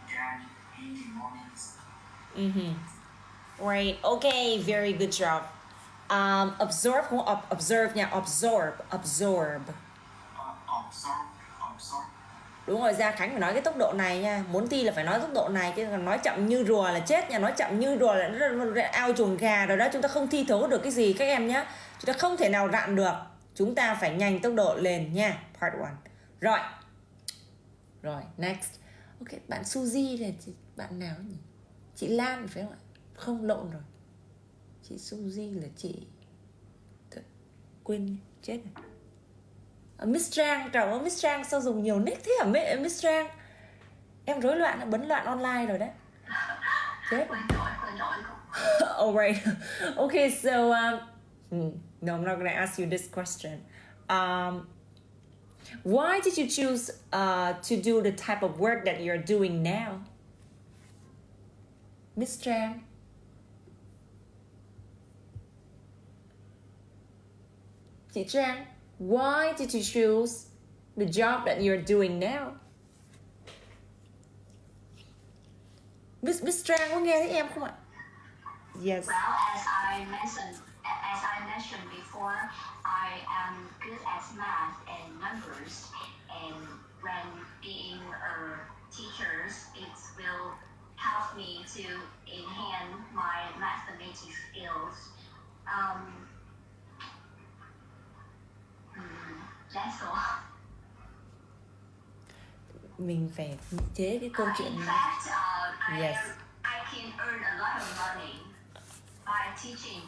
than in the mornings. Right, okay, very good job. Absorb không? Observe nha, absorb. Absorb. Đúng rồi, Gia Khánh phải nói cái tốc độ này nha. Muốn thi là phải nói tốc độ này, chứ còn nói chậm như rùa là chết nha. Nói chậm như rùa là nó ao chuồng gà rồi đó. Chúng ta không thi thố được cái gì các em nhé. Chúng ta không thể nào rạn được. Chúng ta phải nhanh tốc độ lên nha. Part 1. Rồi, next. Ok, bạn Suzy là bạn nào nhỉ? Chị Lan phải không ạ? Không, lộn rồi. Chị Suzy là chị... Quên, chết rồi. Miss Trang, trời ơi, Miss Trang sao dùng nhiều nick thế hả Miss Trang? Em rối loạn, bấn loạn online rồi đấy. Chết. Quên nổi. Alright. Okay, so no, I'm not gonna ask you this question. Why did you choose to do the type of work that you're doing now, Miss Trang? Chị Trang, why did you choose the job that you're doing now? Miss Trang có nghe thấy em không ạ? Yes. Well, as I mentioned before, I am good at math and numbers, and when being a teacher, it will help me to enhance my mathematics skills. That's all. Mình phải chế cái câu chuyện In này. fact, Yes. I can earn a lot of money by teaching.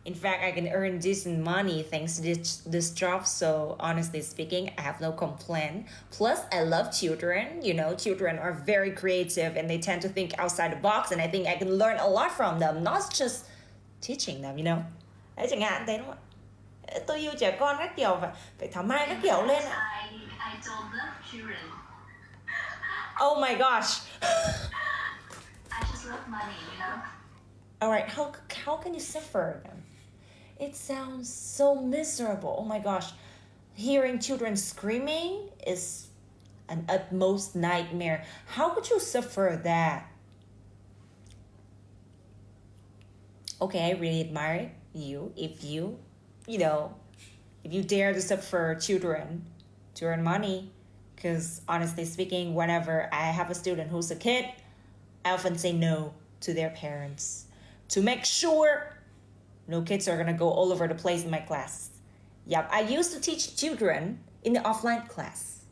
In fact, I can earn decent money thanks to this job. So honestly speaking, I have no complaint. Plus, I love children. You know, children are very creative and they tend to think outside the box. And I think I can learn a lot from them, not just teaching them, you know. Đấy, chẳng hạn thế đúng không ạ? Tôi yêu trẻ con các kiểu, phải thảo mai các kiểu lên ạ. I don't love children. Oh my gosh. I just love money, you know. Alright, how can you suffer them? It sounds so miserable. Oh my gosh. Hearing children screaming is an utmost nightmare. How could you suffer that? Okay, I really admire you if you dare to suffer children to earn money. Because honestly speaking, whenever I have a student who's a kid, I often say no to their parents to make sure no kids are gonna go all over the place in my class. Yep, I used to teach children in the offline class.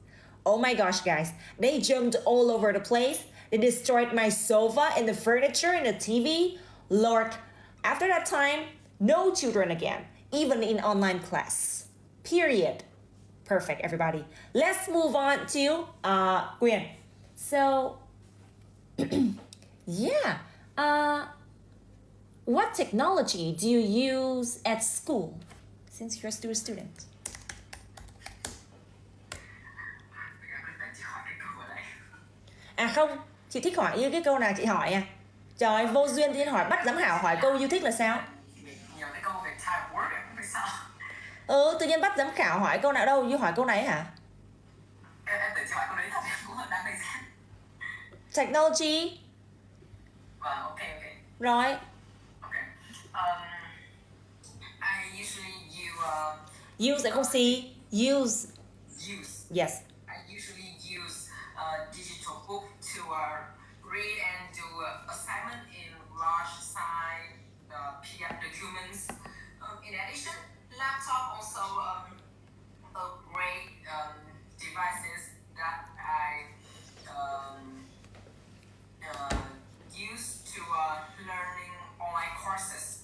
Oh my gosh, guys, they jumped all over the place. They destroyed my sofa and the furniture and the TV. Lord, after that time, no children again, even in online class. Period. Perfect, everybody. Let's move on to Quyên. So, yeah. What technology do you use at school since you're still a student? À không, chị thích hỏi như cái câu nào chị hỏi à? Trời ơi, vô duyên thì hỏi, bắt giám khảo hỏi câu yêu thích là sao? Nhiều cái câu về type work ấy, không biết sao. Tự nhiên bắt giám khảo hỏi câu nào đâu, như hỏi câu này hả? Em tự hỏi câu đấy thật, em cũng đang đánh giá. Technology. Vâng, ok. Rồi. Okay. I usually Use không see. Use. Yes. I usually use digital book to read and do assignment in large size PDF documents. In addition, laptop also a great devices that I use to learning online courses.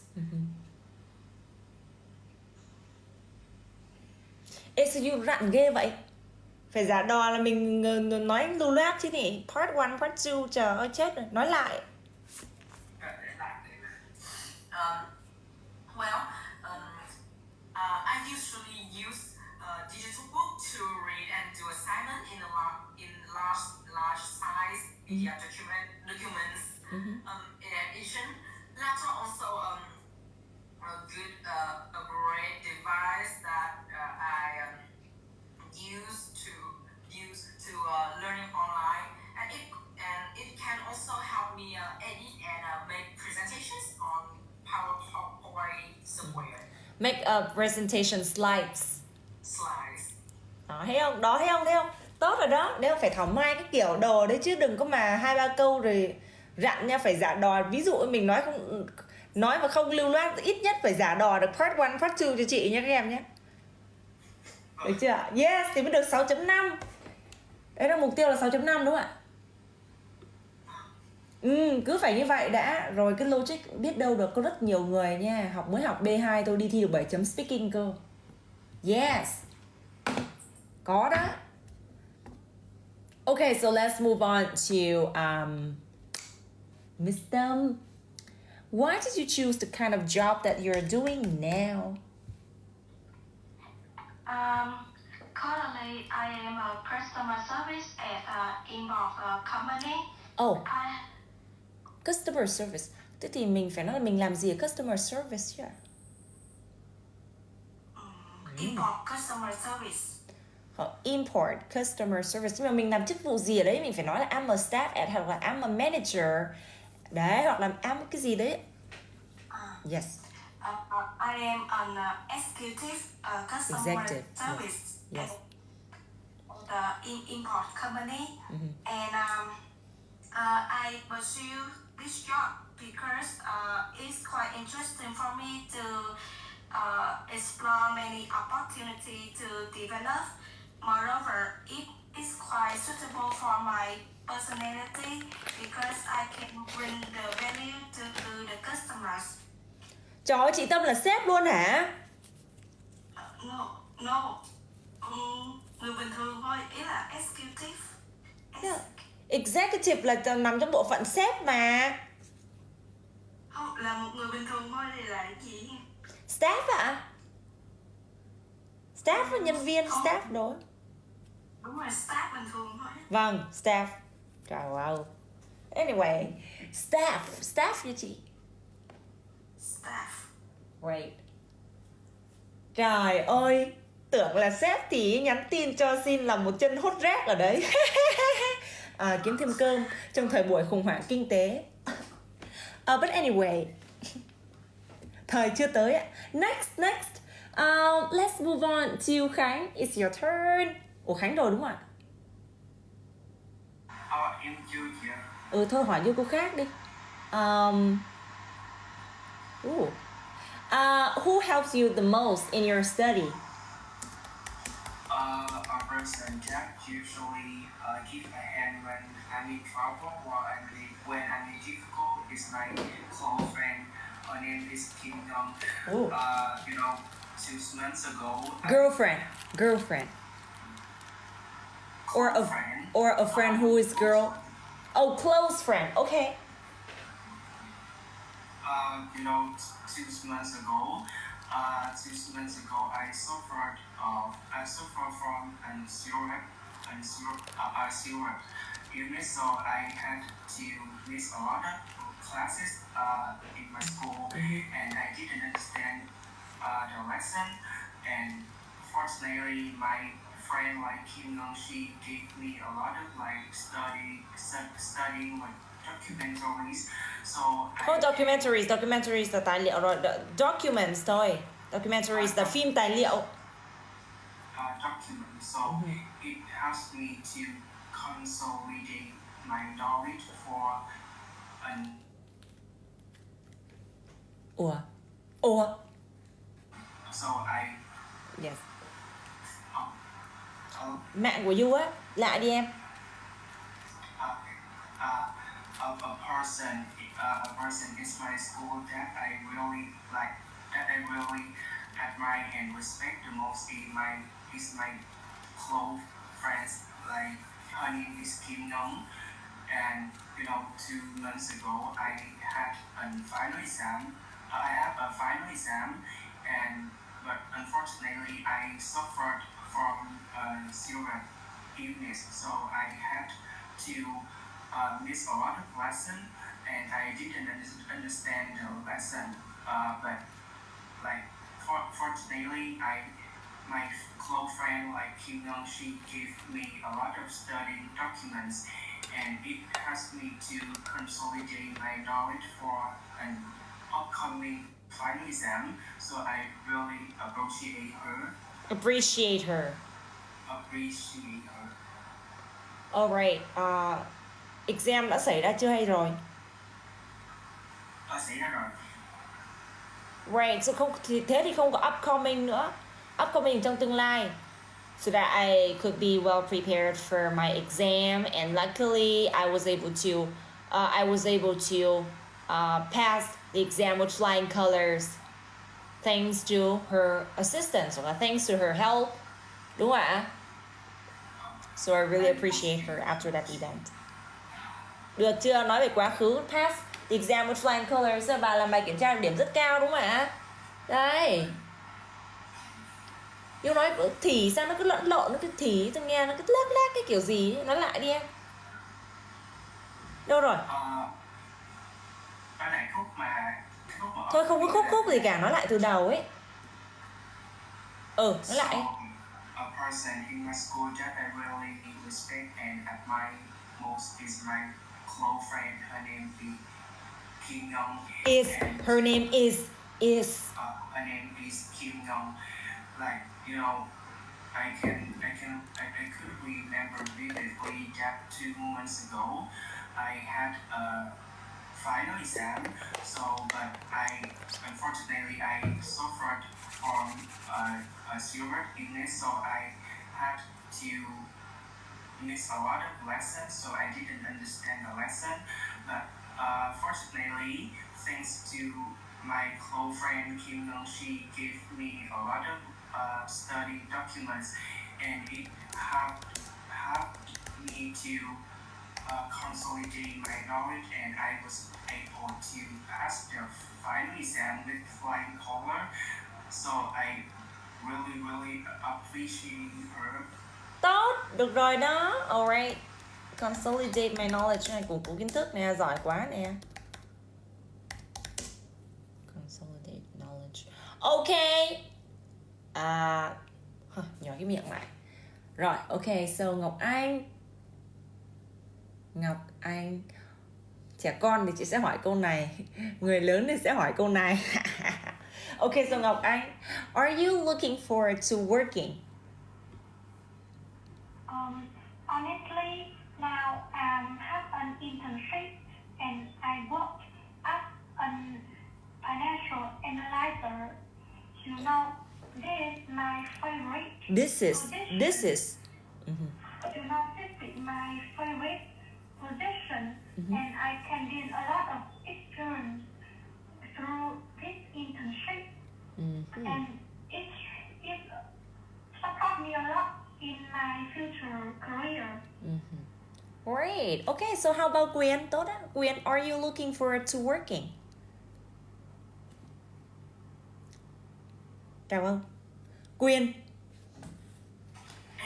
Ê sao you rặn ghê vậy? Phải giả đò là mình nói lưu loát chứ nhỉ? Part 1, part 2, trời ơi chết rồi, nói lại. I usually use digital book to read and do assignment in large size PDF documents. In addition, laptop also a great device that I use to learning online, and it can also help me edit and make presentations on PowerPoint software. Make a presentation slides. Đó, thấy không? Tốt rồi đó. Nếu phải thảo mai cái kiểu đồ đấy chứ đừng có mà 2-3 câu rồi rặn nha, phải giả đò. Ví dụ mình nói mà không lưu loát, ít nhất phải giả đò được part 1, part 2 cho chị nha các em nhé. Được chưa? Yes, thì mới được 6.5. Đấy là mục tiêu là 6.5 đúng không ạ? Cứ phải như vậy đã. Rồi cái logic biết đâu được, có rất nhiều người nha, mới học B2 tôi đi thi được 7 chấm speaking cơ. Yes. Có đó. Okay, so let's move on to Wisdom. Why did you choose the kind of job that you're doing now? Currently, I am a customer service at an import company. Oh, I customer service. Thế thì mình phải nói là mình làm gì ở customer service chứ? import customer service. Import customer service. Nhưng mà mình làm chức vụ gì ở đấy? Mình phải nói là I'm a staff at, hoặc là I'm a manager. Đấy, hoặc là I'm cái gì đấy. Yes. I am an executive customer Executive, service yes. at the import company, and I pursue this job because it's quite interesting for me to explore many opportunities to develop. Moreover, it is quite suitable for my personality because I can bring the value to the customers. Trời ơi, chị Tâm là sếp luôn hả? No. Người bình thường thôi, ý là executive. Executive là nằm trong bộ phận sếp mà. Không, là một người bình thường thôi thì là cái gì? Staff ạ? Staff là nhân viên, staff đó. Đúng rồi, staff bình thường thôi. Vâng, staff. Trời ơi. Anyway, staff nha chị. Staff. Great. Trời ơi, tưởng là sếp thì nhắn tin cho xin làm một chân hốt rác ở đấy. Kiếm thêm cơm trong thời buổi khủng hoảng kinh tế. But anyway, thời chưa tới ạ. Next. Let's move on to Khánh. It's your turn. Ủa Khánh rồi đúng không ạ? Em chưa kìa. Thôi hỏi như cô khác đi. Who helps you the most in your study? A person that usually give a hand when I'm in trouble or when I'm in difficult is my close friend. Her name is Kim Young. Oh. 6 months ago. Girlfriend. Or a friend who is girl. Oh, close friend. Okay. 6 months ago, I suffered from a serious illness, so I had to miss a lot of classes in my school, and I didn't understand the lesson. And fortunately, my friend like Kim Nong, she gave me a lot of studying like documentaries. So documentaries là tài liệu rồi. Documents thôi. Documentaries là phim tài liệu. Documents. So it helps me to consolidate my knowledge for an. Ủa. So I. Yes. Mạng của You á, lạ đi em. A person is my school that I really like, that I really admire and respect the most is my close friends. Like her name is Kim Nong, and 2 months ago I had a final exam. But unfortunately I suffered from a serious illness, so I had to miss a lot of lesson, and I didn't understand the lesson. But fortunately, my close friend like Kim Young, she gave me a lot of study documents, and it helps me to consolidate my knowledge for an upcoming final exam. So I really appreciate her. Alright. Exam đã xảy ra chưa hay rồi? Xảy ra rồi. Right, so thế thì không có upcoming nữa. Upcoming trong tương lai. So that I could be well prepared for my exam, and luckily I was able to pass the exam with flying colors, thanks to her assistance, or thanks to her help. Đúng không ạ? So I really appreciate her after that event. Được chưa? Nói về quá khứ. Pass the exam with flying colors. Bà làm bài kiểm tra điểm rất cao đúng không ạ? Đây. Yêu nói thì sao nó cứ lẫn lộn, nó cứ thì tôi nghe nó cứ lác lác cái kiểu gì ấy. Nói lại đi em. Đâu rồi? Thôi không có khúc gì cả, nói lại từ đầu ấy. Nói lại. A person in my school that I really respect and admire most is my close friend. Her name is Kim Young. Her name is. Her name is Kim Young. Like, you know, I could remember vividly that 2 months ago I had a final exam. But unfortunately I suffered from a severe illness, so I had to miss a lot of lessons. So I didn't understand the lesson. But fortunately, thanks to my close friend Kim Young, she gave me a lot of study documents, and it helped me to consolidate my knowledge, and I was able to pass the final exam with flying color. So I really appreciate her. Tốt, được rồi đó. Alright. Consolidate my knowledge này, củng cố kiến thức nè, giỏi quá nè. Consolidate knowledge. Okay. Nhỏ cái miệng lại. Rồi, okay, so Ngọc Anh. Trẻ con thì chị sẽ hỏi câu này, người lớn thì sẽ hỏi câu này. Okay, so Ngọc Anh, are you looking forward to working? Honestly, now I have an internship and I work as a financial analyzer. You know, this is my favorite. This is. You know, this is my favorite position, and I can gain a lot of experience through this internship, and it support me a lot in my future career. Great. Okay, so how about Quyên? Tốt á. Quyên, are you looking forward to working? Chào không? Quyên.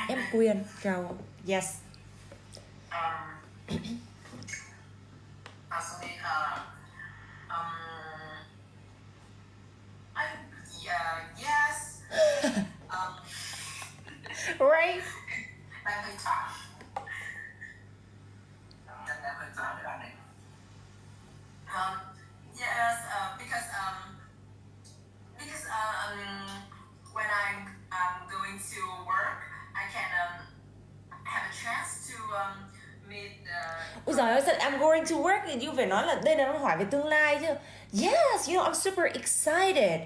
Em Quyên, chào không? Yes. Actually, yes. Right. Đang hơi chán. Đang hơi chán với bạn này. Yes, because when I'm going to work, I can have a chance to meet. Ôi giời ơi, sao I'm going to work thì you phải nói là đây là nó hỏi về tương lai chứ. Yes, you know, I'm super excited.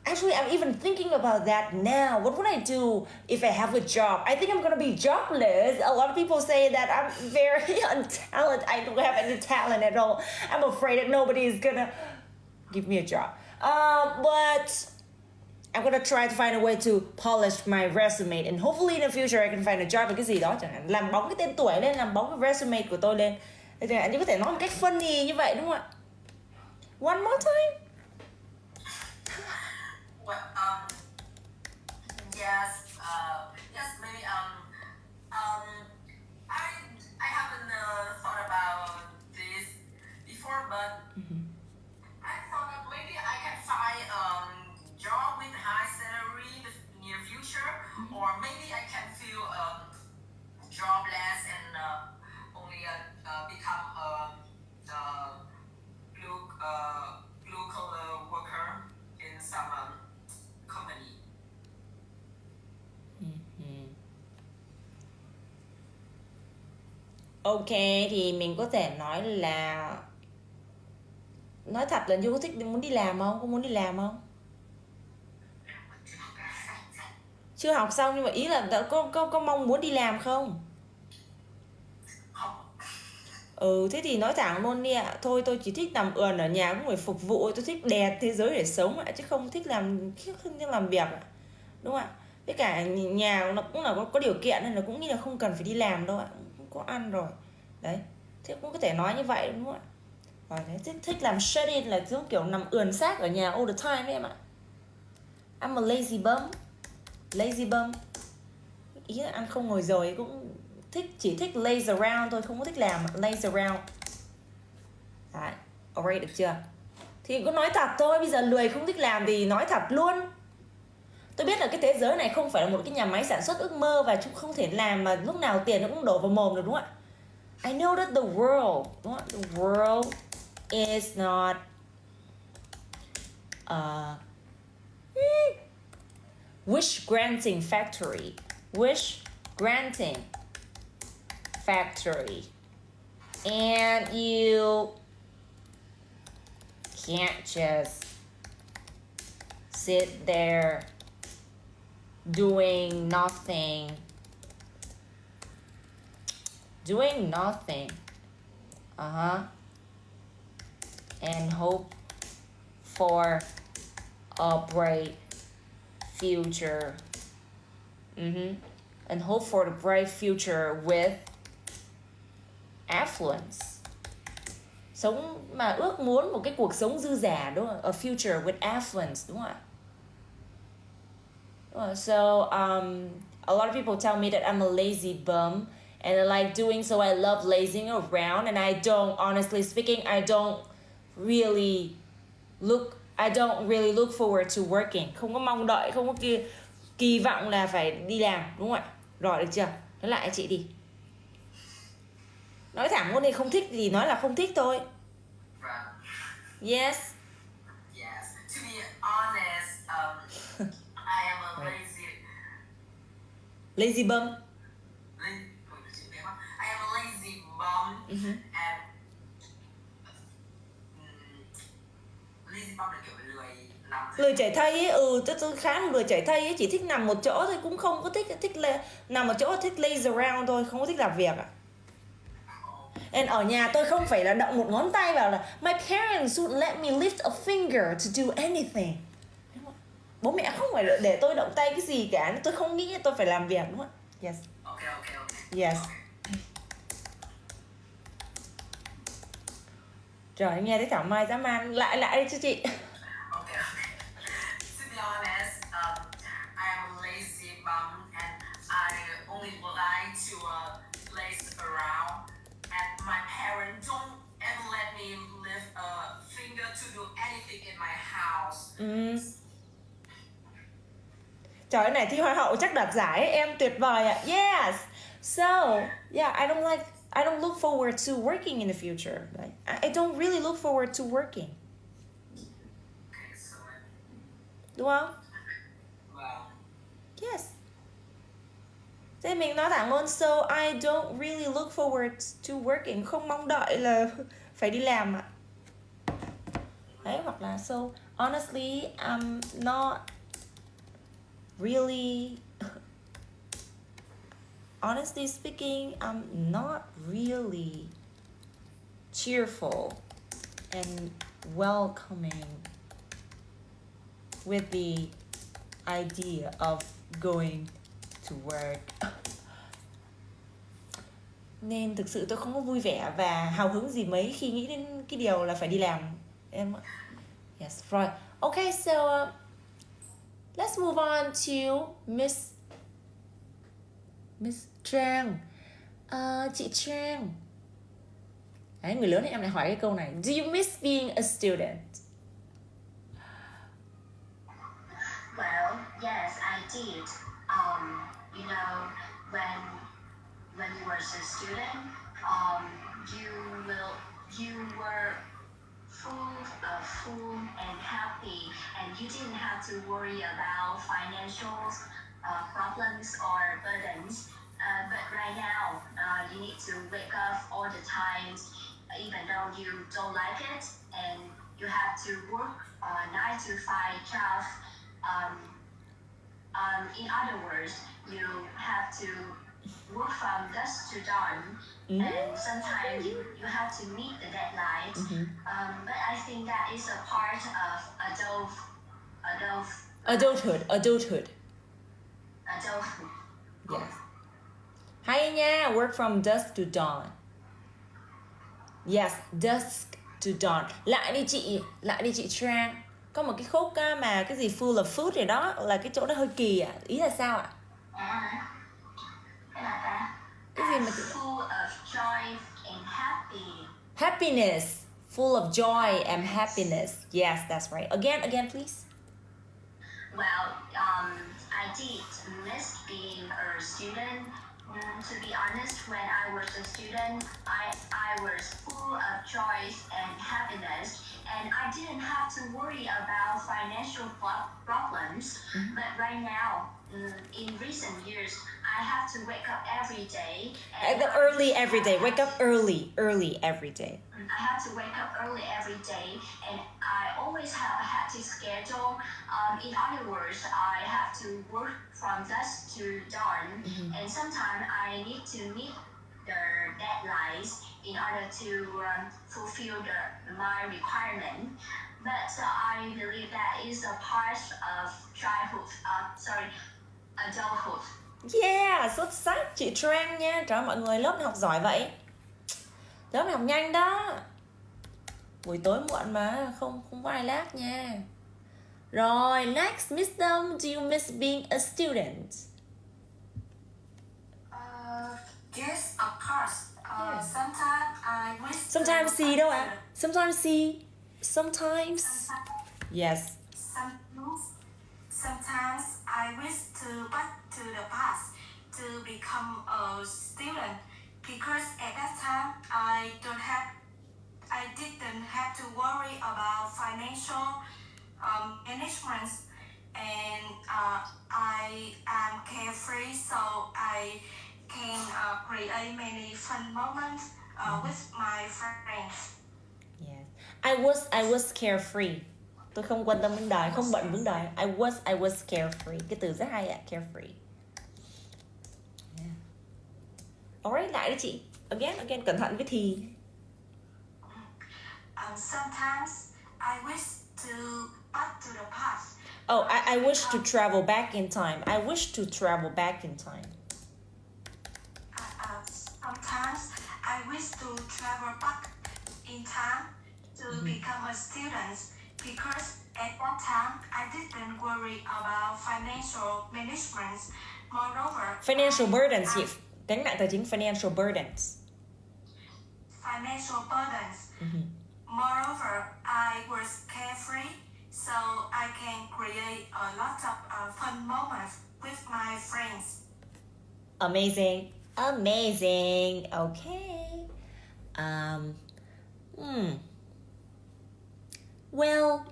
Actually, I'm even thinking about that now. What would I do if I have a job? I think I'm gonna be jobless. A lot of people say that I'm very untalented. I don't have any talent at all. I'm afraid that nobody is gonna give me a job. But I'm gonna try to find a way to polish my resume, and hopefully in the future I can find a job với cái gì đó chẳng hạn, làm bóng cái tên tuổi lên, làm bóng cái resume của tôi lên. Thì anh có thể nói một cách funny như vậy đúng không ạ? One more time. Well, yes, maybe, I haven't thought about this before, but I thought that maybe I can find job with high salary in the near future, or maybe I can feel jobless and only become blue collar worker in some company. Ok, thì mình có thể nói là nói thật là Du có thích muốn đi làm không? Có muốn đi làm không? Chưa học xong nhưng mà ý là có mong muốn đi làm không? Thế thì nói thẳng luôn đi ạ. Thôi tôi chỉ thích nằm ườn ở nhà cũng phải phục vụ. Tôi thích đè thế giới để sống ạ, chứ không thích làm việc ạ. Đúng không ạ? Với cả nhà nó cũng là có điều kiện nên là cũng nghĩ là không cần phải đi làm đâu ạ, cũng có ăn rồi. Đấy, thế cũng có thể nói như vậy đúng không ạ? Và đấy, thích làm study là giống kiểu nằm ườn xác ở nhà all the time đấy em ạ. I'm a lazy bum. Lazy bum ý là ăn không ngồi rồi, cũng chỉ thích laze around thôi, không có thích làm. Laze around. Đấy, alright, được chưa? Thì cũng nói thật thôi, bây giờ lười không thích làm thì nói thật luôn. Tôi biết là cái thế giới này không phải là một cái nhà máy sản xuất ước mơ và chúng không thể làm mà lúc nào tiền nó cũng đổ vào mồm được, đúng không ạ? I know that the world, đúng không? The world is not a wish granting factory. Wish granting factory. And you can't just sit there doing nothing. And hope for a bright future. And hope for the bright future with affluence. Sống mà ước muốn một cái cuộc sống dư dả, đúng không? A future with affluence, đúng không ạ? So a lot of people tell me that I'm a lazy bum and I like doing so. I love lazing around, and I don't, honestly speaking, I don't really look forward to working. Không có mong đợi, không có kỳ vọng là phải đi làm, đúng không ạ? Rồi, được chưa? Nói lại chị đi. Nói thẳng luôn đi, không thích thì nói là không thích thôi. Yes. Yes. To be honest, I am a lazy bum. I am a lazy bum, and lazy bum là kiểu lười nằm. Lười chảy thây ấy, tôi khá là lười chảy thây ấy, chỉ thích nằm một chỗ thôi, cũng không có thích nằm một chỗ, thích laze around thôi, không có thích làm việc ạ. And ở nhà tôi không phải là động một ngón tay vào là my parents wouldn't let me lift a finger to do anything. Bố mẹ không phải để tôi động tay cái gì cả, tôi không nghĩ tôi phải làm việc, đúng không? Yes. Okay. Yes. Trời, em nghe thấy thảo mai dã man, lại đi cho chị. Okay. To be honest, I am a lazy bum and I only like to laze around, and my parents don't ever let me lift a finger to do anything in my house. Trời, cái này thi hoa hậu chắc đoạt giải ấy. Em tuyệt vời ạ. Yes. So, yeah, I don't look forward to working in the future. Like, I don't really look forward to working. Okay, so Đúng không? well. Yes. Thế mình nói thẳng luôn, so I don't really look forward to working. Không mong đợi là phải đi làm ạ. Đấy, hoặc là so honestly, I'm not really, honestly speaking, I'm not really cheerful and welcoming with the idea of going to work. Nên thực sự tôi không có vui vẻ và hào hứng gì mấy khi nghĩ đến cái điều là phải đi làm em ạ. Yes, right. Okay, so let's move on to Miss Trang. Chị Trang. Đấy, người lớn thì em lại hỏi cái câu này. Do you miss being a student? Well, yes, I did. You know, when you were a student, you were full and happy, and you didn't have to worry about financial problems or burdens. But right now, you need to wake up all the time, even though you don't like it, and you have to work 9 to 5 job. In other words, you have to work from dusk to dawn, and sometimes you have to meet the deadline. But I think that is a part of adulthood. adulthood. Yes. Hay nha, work from dusk to dawn. Yes, dusk to dawn. Lại đi chị Trang. Có một cái khúc mà cái gì full of food rồi đó, là cái chỗ đó hơi kỳ à. Ý là sao ạ? Cái là ta. Cái gì mà Full of joy and happiness. Full of joy and happiness. Yes, that's right. Again, please. Well, I did miss being a student. To be honest, when I was a student, I was full of joy and happiness, and I didn't have to worry about financial problems. Mm-hmm. But right now, in recent years, I have to wake up every day. Early every day. Wake up early every day. I have to wake up early every day, and I always have a hectic schedule. In other words, I have to work from dusk to dawn, and sometimes I need to meet the deadlines in order to fulfill my requirement. But I believe that is a part of adulthood. Yeah, xuất sắc chị Trang nha. Trời ơi, mọi người lớp này học giỏi vậy. Lớp này học nhanh đó. Buổi tối muộn mà không có ai lát nha. Rồi, next, Miss Đông, do you miss being a student? Yes, of course. Sometimes I wish. Sometimes see đâu ạ? Sometimes. Yes. Sometimes I wish to back to the past to become a student, because at that time I didn't have to worry about financial management, and I am carefree, so I can create many fun moments with my friends. Yes. I was carefree. Tôi không quan tâm vấn đề, không bận vấn đề. I was carefree. Cái từ rất hay ạ, carefree. Yeah. Alright, lại đi chị. Again, cẩn thận với thì. Sometimes I wish to back to the past. Oh, I wish to travel back in time. I wish to travel back in time. Sometimes I wish to travel back in time to become a student, because at that time I didn't worry about financial management. Moreover, Financial burdens, gánh nặng tài chính, financial burdens. Moreover, I was carefree, so I can create a lot of fun moments with my friends. Amazing. Okay. Well.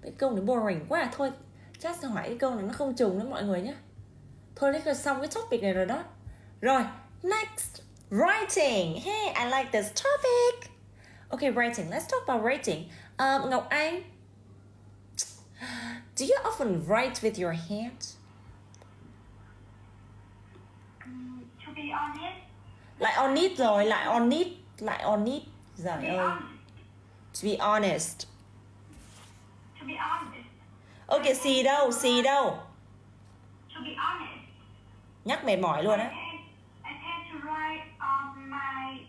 Cái câu này boring quá. Thôi, chắc sẽ hỏi cái câu này nó không trùng đó mọi người nhé. Thôi đấy là xong cái topic này rồi đó. Rồi, next. Writing. Hey, I like this topic. Okay, writing. Let's talk about writing. Ngọc Anh, do you often write with your hand? To be honest. Lại on it rồi, lại on it. Giời ơi. To be honest. Okay, xì đâu? To be honest. Nhắc mệt mỏi luôn á. I tend to write on my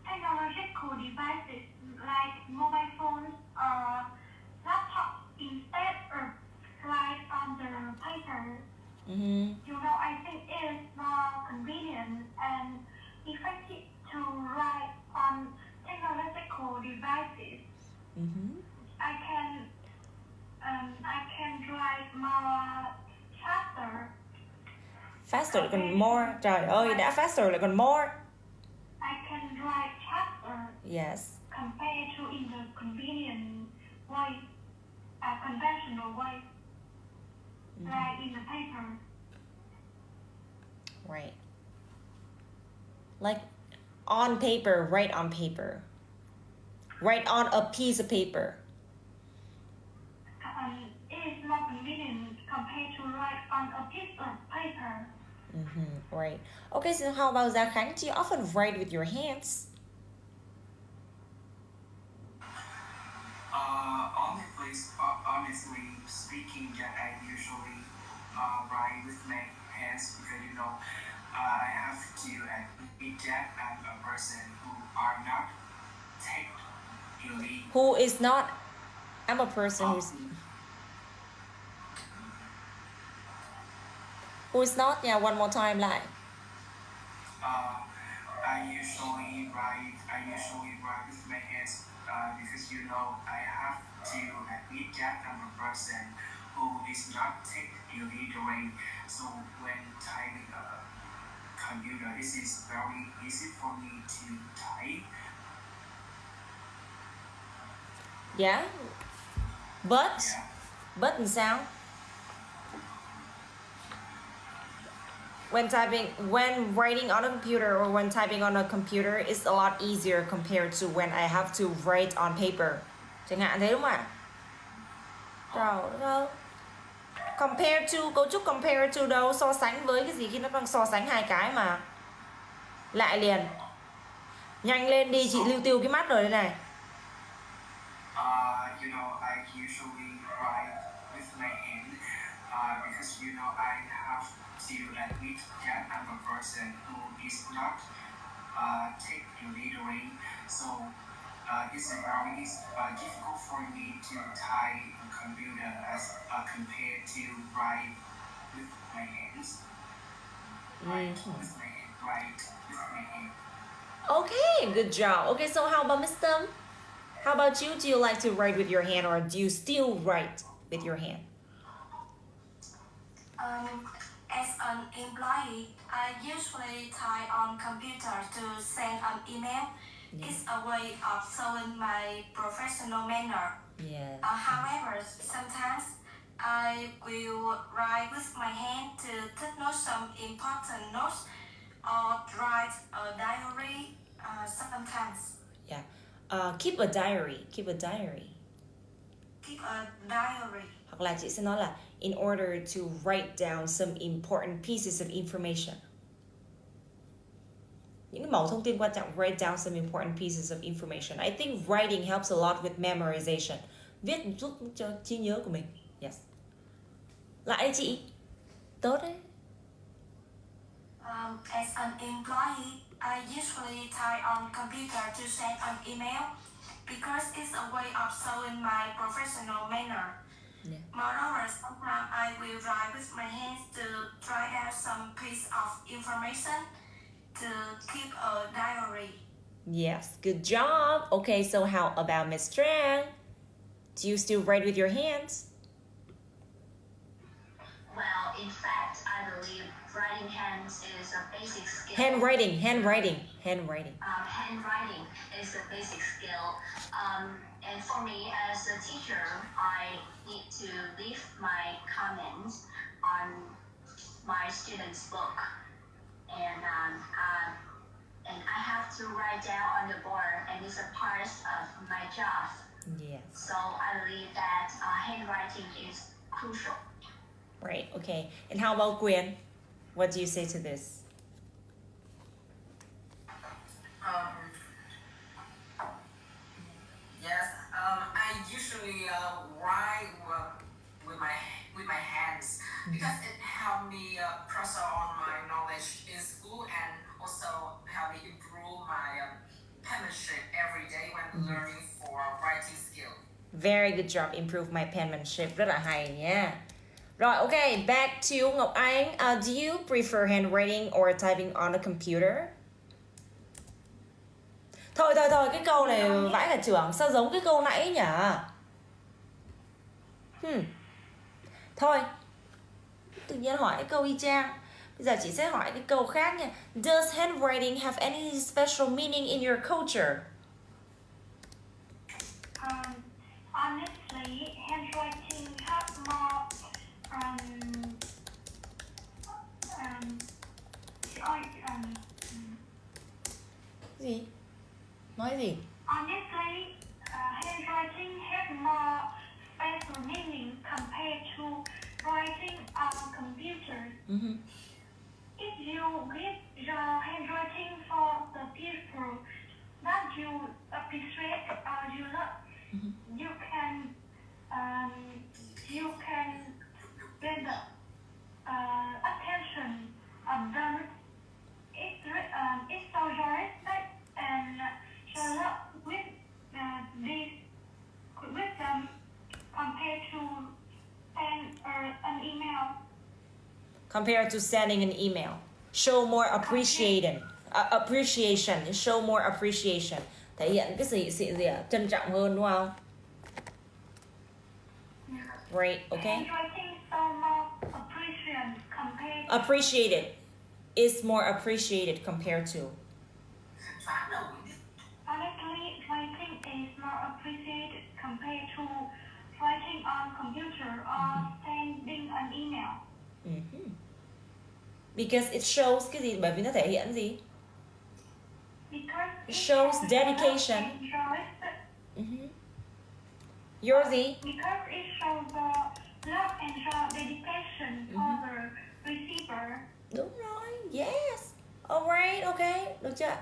technological devices like mobile phones or laptops instead of write on the paper. You know, I think it is more convenient and effective to write on technological devices. I can write more faster. Faster lại còn more. Trời ơi, đã faster lại còn more. I can write faster. Yes. Compared to in the convenient way, conventional way, like in the paper. Right. Like on paper, write on paper. Write on a piece of paper. It is more convenient compared to write on a piece of paper. Right. Okay, so how about Gia Khánh? Do you often write with your hands? Honestly speaking, yeah, I usually write with my hands because I have to admit that I'm a person who are not technically. Who is not? I'm a person who is not. Yeah, one more time, like. I usually write with my hands because I have to admit that I'm a person who is not technically doing. So when typing a computer, this is very easy for me to type. Yeah. But Yeah. but làm sao? When writing on a computer or when typing on a computer is a lot easier compared to when I have to write on paper. Chẳng hạn thế đúng không ạ? Rồi, đâu? Compare to, cấu trúc compare to đâu? So sánh với cái gì khi nó đang so sánh hai cái mà. Lại liền. Nhanh lên đi, chị lưu tiêu cái mắt rồi đây này. I usually write with my hand because I have to admit that I'm a person who is not technically doing. So it's very difficult for me to type a computer as compared to write with my hands. Write with my hand. Okay, good job. Okay, so how about Miss Tâm? How about you? Do you like to write with your hand or do you still write with your hand? As an employee, I usually type on computer to send an email. Yeah. It's a way of showing my professional manner. Yeah. However, sometimes I will write with my hand to take note some important notes or write a diary sometimes. Yeah. Keep a diary. Keep a diary. Keep a diary. Hoặc là chị sẽ nói là in order to write down some important pieces of information. Những cái mẩu thông tin quan trọng, write down some important pieces of information. I think writing helps a lot with memorization. Viết giúp cho trí nhớ của mình. Yes. Lại đi chị. Tốt đấy. As an employee, I usually type on computer to send an email because it's a way of showing my professional manner. Yeah. Moreover, sometimes I will write with my hands to write out some piece of information to keep a diary. Yes, good job. Okay, so how about Miss Tran? Do you still write with your hands? Well, in fact, I believe writing hands is a basic skill. Handwriting. Handwriting is a basic skill. And for me, as a teacher, I need to leave my comments on my students' book. And I have to write down on the board, and it's a part of my job. Yes. So I believe that handwriting is crucial. Right, okay. And how about Gwen? What do you say to this? Yes, I usually write with my hands because it helped me process on my knowledge in school and also help me improve my penmanship every day when learning for writing skill. Very good job, improve my penmanship. Rất là hay nha. Rồi, okay, back to Ngọc Anh. Do you prefer handwriting or typing on a computer? Thôi, cái câu này vãi cả trưởng. Sao giống cái câu nãy nhỉ? Thôi, tự nhiên hỏi cái câu y chang. Bây giờ chị sẽ hỏi cái câu khác nha. Does handwriting have any special meaning in your culture? Honestly, handwriting has more Gì? Nói gì? Honestly, handwriting has more special meaning compared to writing on computer. If you give your handwriting for the people that you appreciate or you love, you can better compared to sending an email. Show more appreciation. Appreciation. Show more appreciation. Thể hiện cái gì ạ? Trân trọng hơn đúng không? Great, okay. Handwriting is more appreciated compared. Appreciated is more appreciated compared to. Phá đầu. Honestly, writing is more appreciated compared to writing on computer or sending an email. Because it shows cái gì? Bởi vì nó thể hiện gì? Because It shows dedication. Your gì? Because it shows love and dedication for the receiver. Đúng rồi, yes. Alright, okay, được chưa?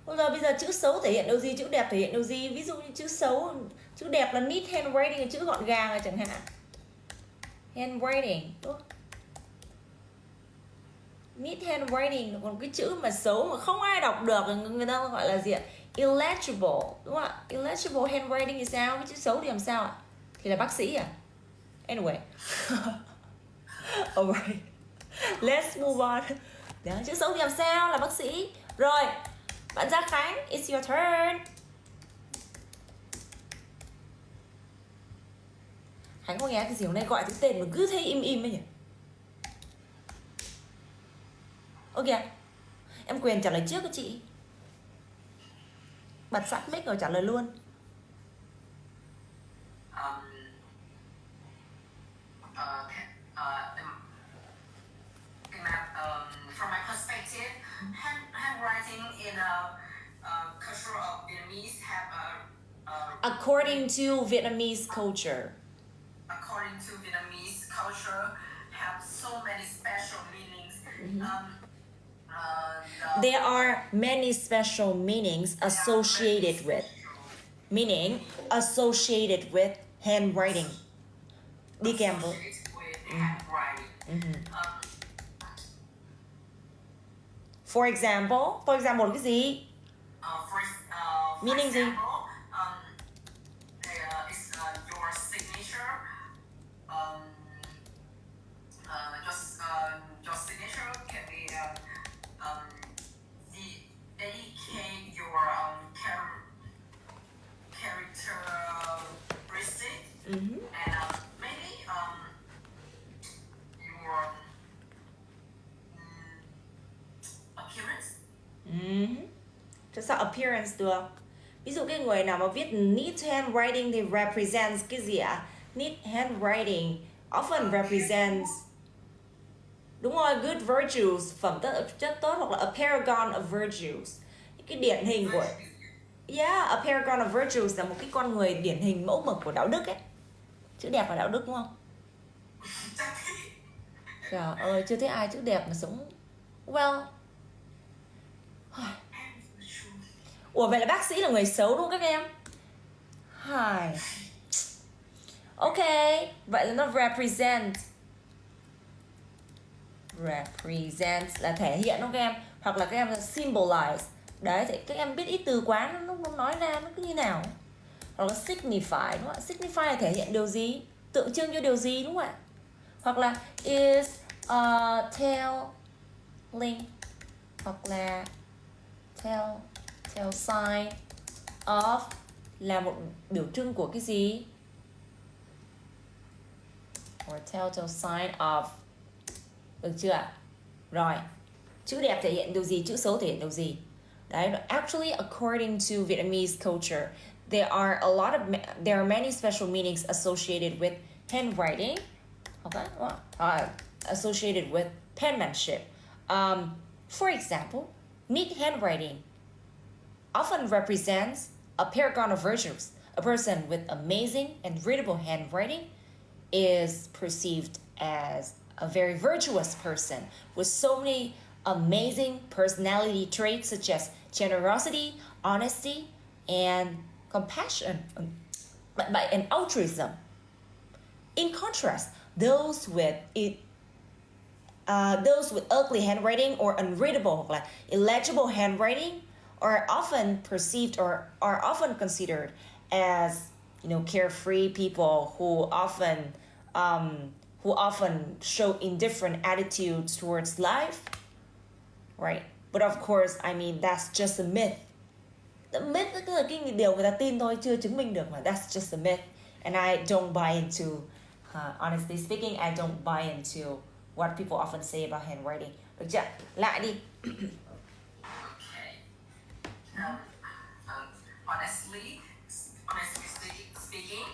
Bây giờ chữ xấu thể hiện điều gì, chữ đẹp thể hiện điều gì? Ví dụ như chữ xấu, chữ đẹp là neat handwriting, chữ gọn gàng là chẳng hạn. Handwriting, đúng không? Neat handwriting, còn cái chữ mà xấu mà không ai đọc được người ta gọi là gì ạ? Illegible, đúng không ạ? Illegible handwriting thì sao? Cái chữ xấu thì làm sao ạ? Thì là bác sĩ à? Anyway. Alright. Let's move on. Đó, chữ xấu thì làm sao? Là bác sĩ. Rồi, bạn Gia Khánh, it's your turn. Khánh có nghe cái gì hôm nay gọi cái tên mà cứ thấy im ấy nhỉ? Ok, em quyền trả lời trước cho chị. Bật sẵn mic rồi trả lời luôn. From my perspective, handwriting in a culture of Vietnamese have According to Vietnamese culture. According to Vietnamese culture, have so many special meanings. There are many special meanings associated with. Meaning associated with handwriting. Đi kèm với. For example cái gì? Meaning gì? It's your signature. Your signature can be dedicate your characteristic and maybe your appearance. Chứ sao appearance được? Ví dụ cái người nào mà viết neat handwriting thì represents cái gì ạ? Neat handwriting often represents, đúng rồi, good virtues, phẩm chất tốt, hoặc là a paragon of virtues. Cái điển hình của, yeah, a paragon of virtues là một cái con người điển hình mẫu mực của đạo đức ấy. Chữ đẹp là đạo đức đúng không? Trời ơi, chưa thấy ai chữ đẹp mà sống well. Ủa vậy là bác sĩ là người xấu đúng không các em? Hai. Ok, vậy là nó represent là thể hiện đúng không các em? Hoặc là các em là symbolize. Đấy, thì các em biết ít từ quá nó nói ra nó cứ như nào. Hoặc là signify đúng không ạ? Signify là thể hiện điều gì? Tượng trưng cho điều gì đúng không ạ? Hoặc là is telling, hoặc là tell sign of là một biểu trưng của cái gì? Or tell sign of. Được chưa ạ? Rồi, chữ đẹp thể hiện điều gì, chữ xấu thể hiện điều gì? Đấy, actually according to Vietnamese culture, there are many special meanings associated with handwriting. Okay, associated with penmanship. For example, neat handwriting often represents a paragon of virtues. A person with amazing and readable handwriting is perceived as a very virtuous person with so many amazing personality traits such as generosity, honesty, and compassion, and altruism. In contrast, those with ugly handwriting or unreadable, like illegible handwriting, are often perceived or are often considered as, carefree people who who often show indifferent attitudes towards life, right? But of course, I mean, that's just a myth. The myth tức là cái điều người ta tin thôi, chưa chứng minh được mà. That's just a myth. And I don't buy into, honestly speaking, I don't buy into what people often say about handwriting. Được chưa? Lại đi. Okay. Um, honestly speaking,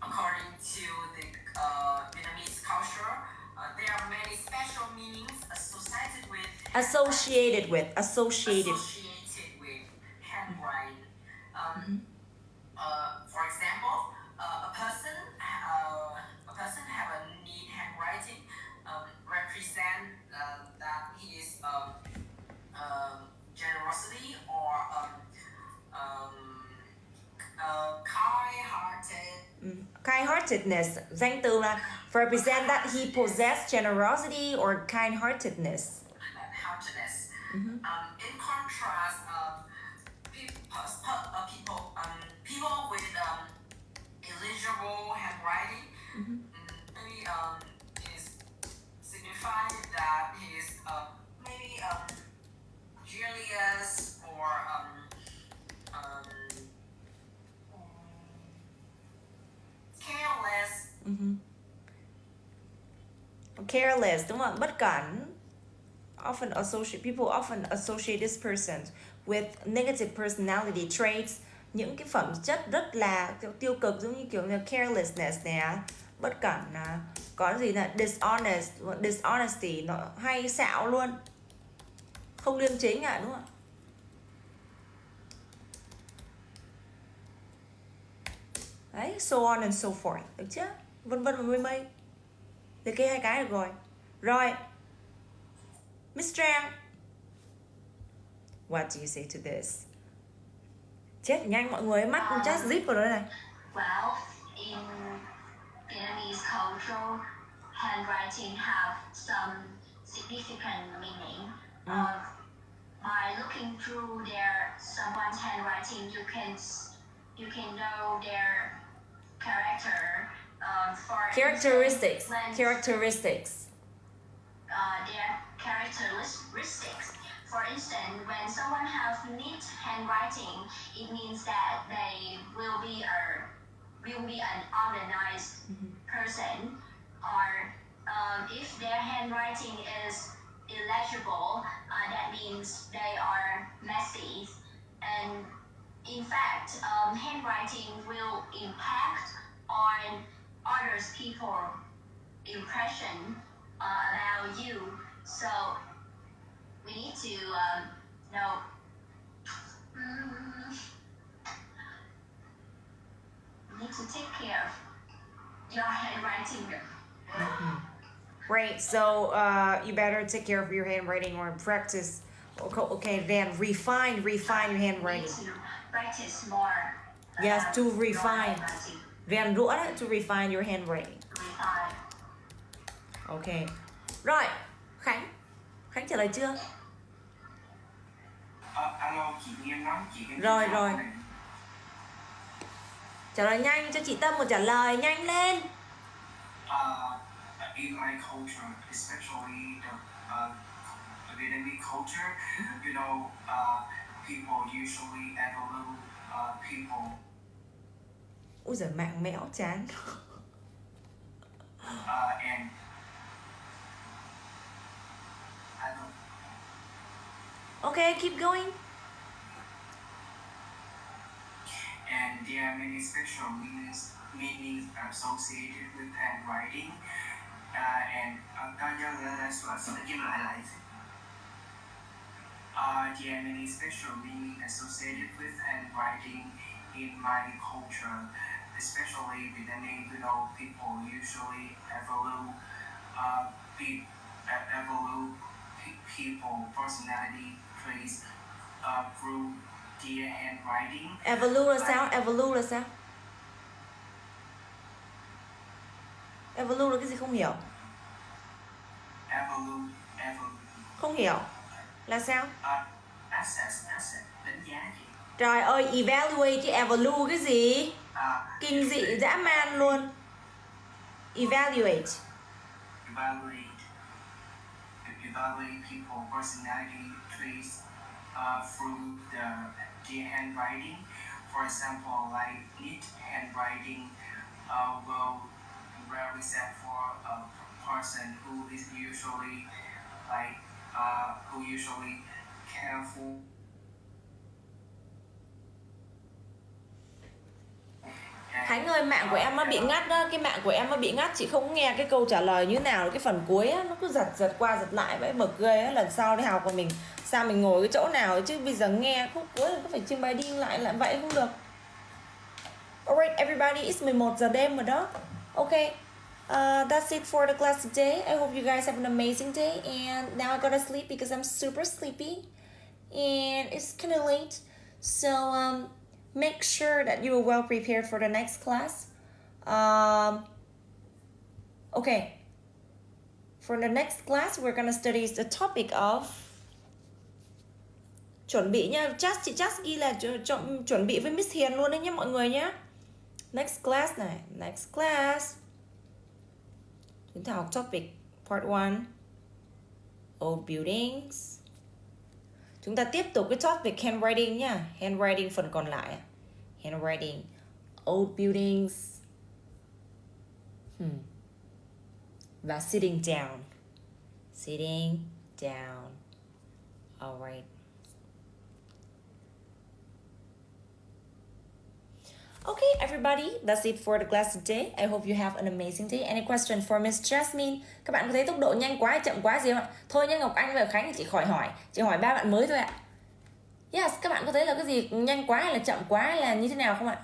according to the Vietnamese culture, there are many special meanings associated with handwriting. For example, a person have a neat handwriting represent that he is generosity or kind-heartedness. Danh từ là represent that he possessed generosity or kind-heartedness. In contrast, people with illegible handwriting maybe is signify that he is maybe careless or careless. Careless, đúng không? Bất cẩn. People often associate this person with negative personality traits, những cái phẩm chất rất là tiêu cực, giống như kiểu là carelessness nè, bất cẩn nè, có gì là dishonesty, nó hay xạo luôn, không liêm chính đúng không? Đấy, so on and so forth, được chứ? Vân vân và mây mây. Liệt kê 2 cái được rồi. Rồi, Miss Trang, what do you say to this? Chết nhanh mọi người, mắt chắc zip vào đó này. Well, in Vietnamese culture, handwriting have some significant meaning. By looking through someone's handwriting, you can know their character. Characteristics. Their characteristics. For instance, when someone has neat handwriting, it means that they will be an organized person. Or if their handwriting is illegible, that means they are messy. And in fact, handwriting will impact on others people's impression about you. So we need to know. We need to take care of your handwriting. Right, so you better take care of your handwriting or practice. Okay, then refine your handwriting. We need to practice more. Yes, to refine. Rèn rũa đấy, to refine your handwriting. Okay. Rồi, Khánh trả lời chưa? Alo, chị Nghiêm nói, chị Nghiêm. Rồi. Trả lời nhanh, cho chị Tâm một trả lời, nhanh lên. In my culture, especially the Vietnamese culture, you know, people usually add a little people. Ôi giời, mạng mẽo chán. And I don't. Okay, keep going. And there are many special meanings associated with handwriting. And there are many special meanings associated with handwriting in my culture, especially Vietnamese. You know, people usually evaluate people personality traits through their handwriting. Evalue là sao? Evalue là cái gì không hiểu? Evalue. Không hiểu. Là sao? Assess, đánh giá gì? Trời ơi, evaluate chứ evalue cái gì? Kinh dị dã man luôn. Evaluate. Evaluate people personality traits through their handwriting. For example, like neat handwriting will represent for a person who is usually careful. Khánh ơi, mạng của em nó bị ngắt đó, cái mạng của em nó bị ngắt, chị không nghe cái câu trả lời như nào, cái phần cuối á, nó cứ giật qua giật lại vậy, bực ghê á. Lần sau đi học của mình sao mình ngồi cái chỗ nào chứ bây giờ nghe khúc cuối là cứ phải trình bày đi lại vậy không được. Alright everybody, it's 11 giờ đêm rồi đó. Okay, that's it for the class today. I hope you guys have an amazing day, and now I gotta sleep because I'm super sleepy and it's kind of late, so make sure that you are well prepared for the next class. Okay, for the next class we're gonna study the topic of, chuẩn bị nha, chị just ghi là chuẩn bị với Miss Hiền luôn đấy nhé mọi người nhé. Next class này, next class chúng ta học topic part 1 old buildings. Chúng ta tiếp tục cái topic handwriting nhá, handwriting phần còn lại. Handwriting, old buildings và sitting down. Sitting down. Alright. Okay, everybody, that's it for the class today. I hope you have an amazing day. Any question for Miss Jasmine? Các bạn có thấy tốc độ nhanh quá hay chậm quá gì không ạ? Thôi nhá, Ngọc Anh và Khánh thì chị khỏi hỏi. Chị hỏi 3 bạn mới thôi ạ. Yes, các bạn có thấy là cái gì nhanh quá hay là chậm quá hay là như thế nào không ạ?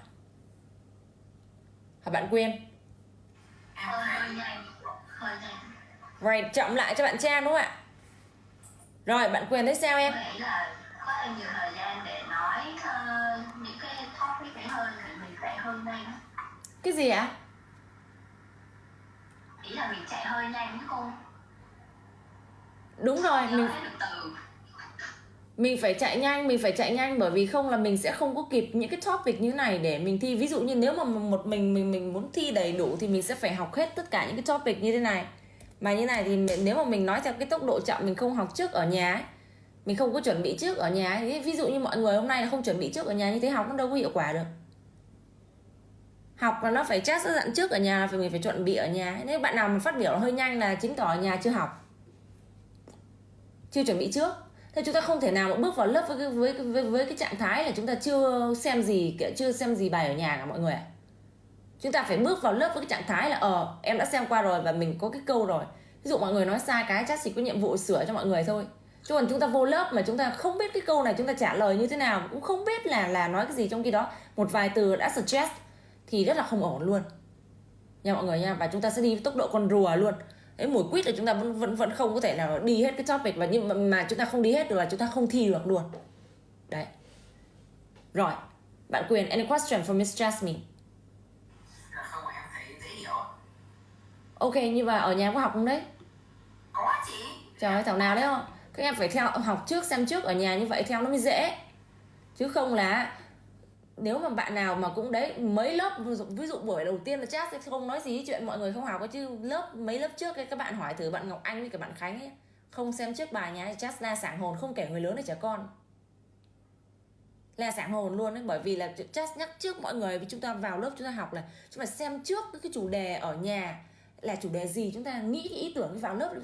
Hả bạn Quyên? Hơi nhanh. Right, chậm lại cho bạn Trang đúng không ạ? Rồi, bạn Quyên thấy sao em? Tôi nghĩ là có thêm nhiều thời gian để nói những cái topic này hơn thì mình chạy hơi nhanh. Cái gì ạ? Ý là mình chạy hơi nhanh chứ cô. Đúng rồi, mình phải chạy nhanh bởi vì không là mình sẽ không có kịp những cái topic như này để mình thi. Ví dụ như nếu mà một mình muốn thi đầy đủ thì mình sẽ phải học hết tất cả những cái topic như thế này. Mà như này thì nếu mà mình nói theo cái tốc độ chậm, mình không học trước ở nhà ấy, mình không có chuẩn bị trước ở nhà ấy. Ví dụ như mọi người hôm nay không chuẩn bị trước ở nhà, như thế học nó đâu có hiệu quả được. Học là nó phải chắc dặn trước ở nhà, mình phải chuẩn bị ở nhà. Nếu bạn nào mà phát biểu hơi nhanh là chứng tỏ ở nhà chưa học, chưa chuẩn bị trước. Thế chúng ta không thể nào mà bước vào lớp với cái trạng thái là chúng ta chưa xem gì bài ở nhà cả mọi người ạ. Chúng ta phải bước vào lớp với cái trạng thái là em đã xem qua rồi và mình có cái câu rồi. Ví dụ mọi người nói sai cái chắc chỉ có nhiệm vụ sửa cho mọi người thôi. Chứ còn chúng ta vô lớp mà chúng ta không biết cái câu này chúng ta trả lời như thế nào, cũng không biết là nói cái gì, trong khi đó một vài từ đã suggest thì rất là không ổn luôn nha mọi người nha. Và chúng ta sẽ đi với tốc độ con rùa luôn. Đấy, mùi quýt là chúng ta vẫn không có thể nào đi hết cái topic, và nhưng mà chúng ta không đi hết được là chúng ta không thi được luôn. Đấy. Rồi, bạn Quyền, any question for Miss Jasmine? Không, em thấy dễ hiểu. Ok, nhưng mà ở nhà có học không đấy? Có chị. Trời ơi, thảo nào đấy không? Các em phải theo học trước, xem trước ở nhà, như vậy theo nó mới dễ. Chứ không là nếu mà bạn nào mà cũng đấy mấy lớp, ví dụ buổi đầu tiên là chắc sẽ không nói gì chuyện mọi người không học ấy, chứ mấy lớp trước ấy, các bạn hỏi thử bạn Ngọc Anh với cả bạn Khánh ấy, không xem trước bài nhà chắc la sảng hồn, không kể người lớn hay trẻ con, la sảng hồn luôn đấy. Bởi vì là chắc nhắc trước mọi người, vì chúng ta vào lớp chúng ta học là chúng ta xem trước cái chủ đề ở nhà là chủ đề gì, chúng ta nghĩ cái ý tưởng vào lớp.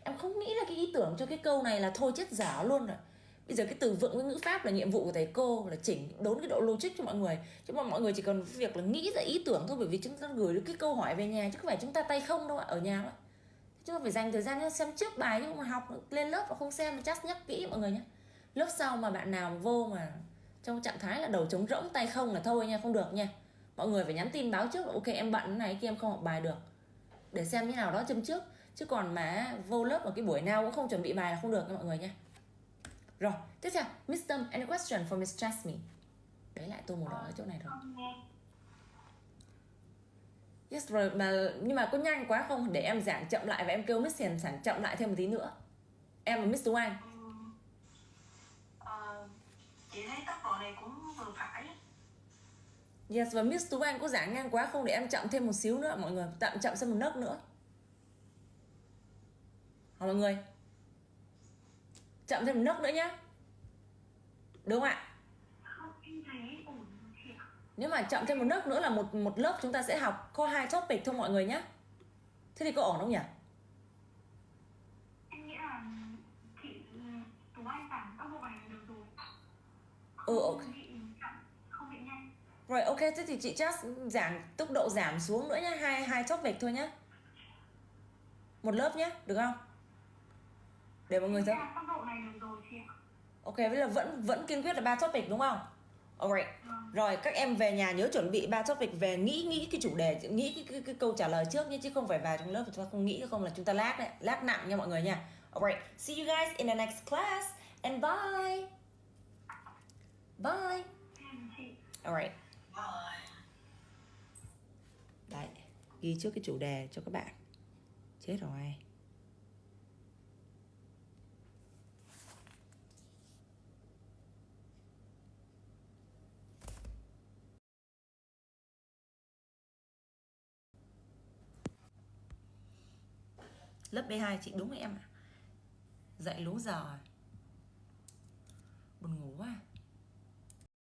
Em không nghĩ ra cái ý tưởng cho cái câu này là thôi chết dở luôn rồi. Bây giờ cái từ vựng với ngữ pháp là nhiệm vụ của thầy cô là chỉnh đốn cái độ logic cho mọi người, chứ mà mọi người chỉ cần việc là nghĩ ra ý tưởng thôi, bởi vì chúng ta gửi được cái câu hỏi về nhà chứ không phải chúng ta tay không đâu ạ. Ở nhà đó chúng ta phải dành thời gian xem trước bài, chứ mà học lên lớp mà không xem chắc nhắc kỹ mọi người nhé. Lớp sau mà bạn nào vô mà trong trạng thái là đầu trống rỗng tay không là thôi nha, không được nha. Mọi người phải nhắn tin báo trước là ok em bận cái này kia em không học bài được, để xem như nào đó châm trước. Chứ còn mà vô lớp ở cái buổi nào cũng không chuẩn bị bài là không được nha mọi người nha. Rồi, tiếp theo, Miss Tâm, any question for Miss Jasmine? Đấy lại tô màu đỏ ở chỗ này rồi. Yes, rồi, mà nhưng mà có nhanh quá không? Để em giảng chậm lại và em kêu Miss Hiền giảng chậm lại thêm một tí nữa. Em và Miss Tú Anh. Chị thấy tốc độ này cũng vừa Yes, và Miss Tú Anh có giảng ngang quá không, để em chậm thêm một xíu nữa mọi người, chậm thêm một nấc nữa. Hả mọi người? Chậm thêm một nấc nữa nhá. Đúng không ạ? Không, em thấy ổn chị ạ. Nếu mà chậm thêm một nấc nữa là một lớp chúng ta sẽ học có 2 topic thôi mọi người nhé. Thế thì có ổn không nhỉ? Em nghĩ là chị Tú Anh giảng tốc độ này được rồi. Ok. Không bị chậm, không bị nhanh. Rồi ok, thế thì chị just giảm tốc độ giảm xuống nữa nhá, hai topic thôi nhá. Một lớp nhé, được không? Để mọi người thấy. Tốc độ này được rồi chị ạ. Ok, bây giờ vẫn kiên quyết là 3 topic đúng không? Alright. Rồi các em về nhà nhớ chuẩn bị 3 topic về, nghĩ cái chủ đề, nghĩ cái câu trả lời trước nhé, chứ không phải vào trong lớp chúng ta không nghĩ, không là chúng ta lag đấy, lag nặng nha mọi người nha. Alright, see you guys in the next class and bye. Bye. Alright. Bye. Đấy, ghi trước cái chủ đề cho các bạn. Chết rồi. Lớp B2 chị đúng rồi em ạ. Dậy lố giờ. Buồn ngủ quá.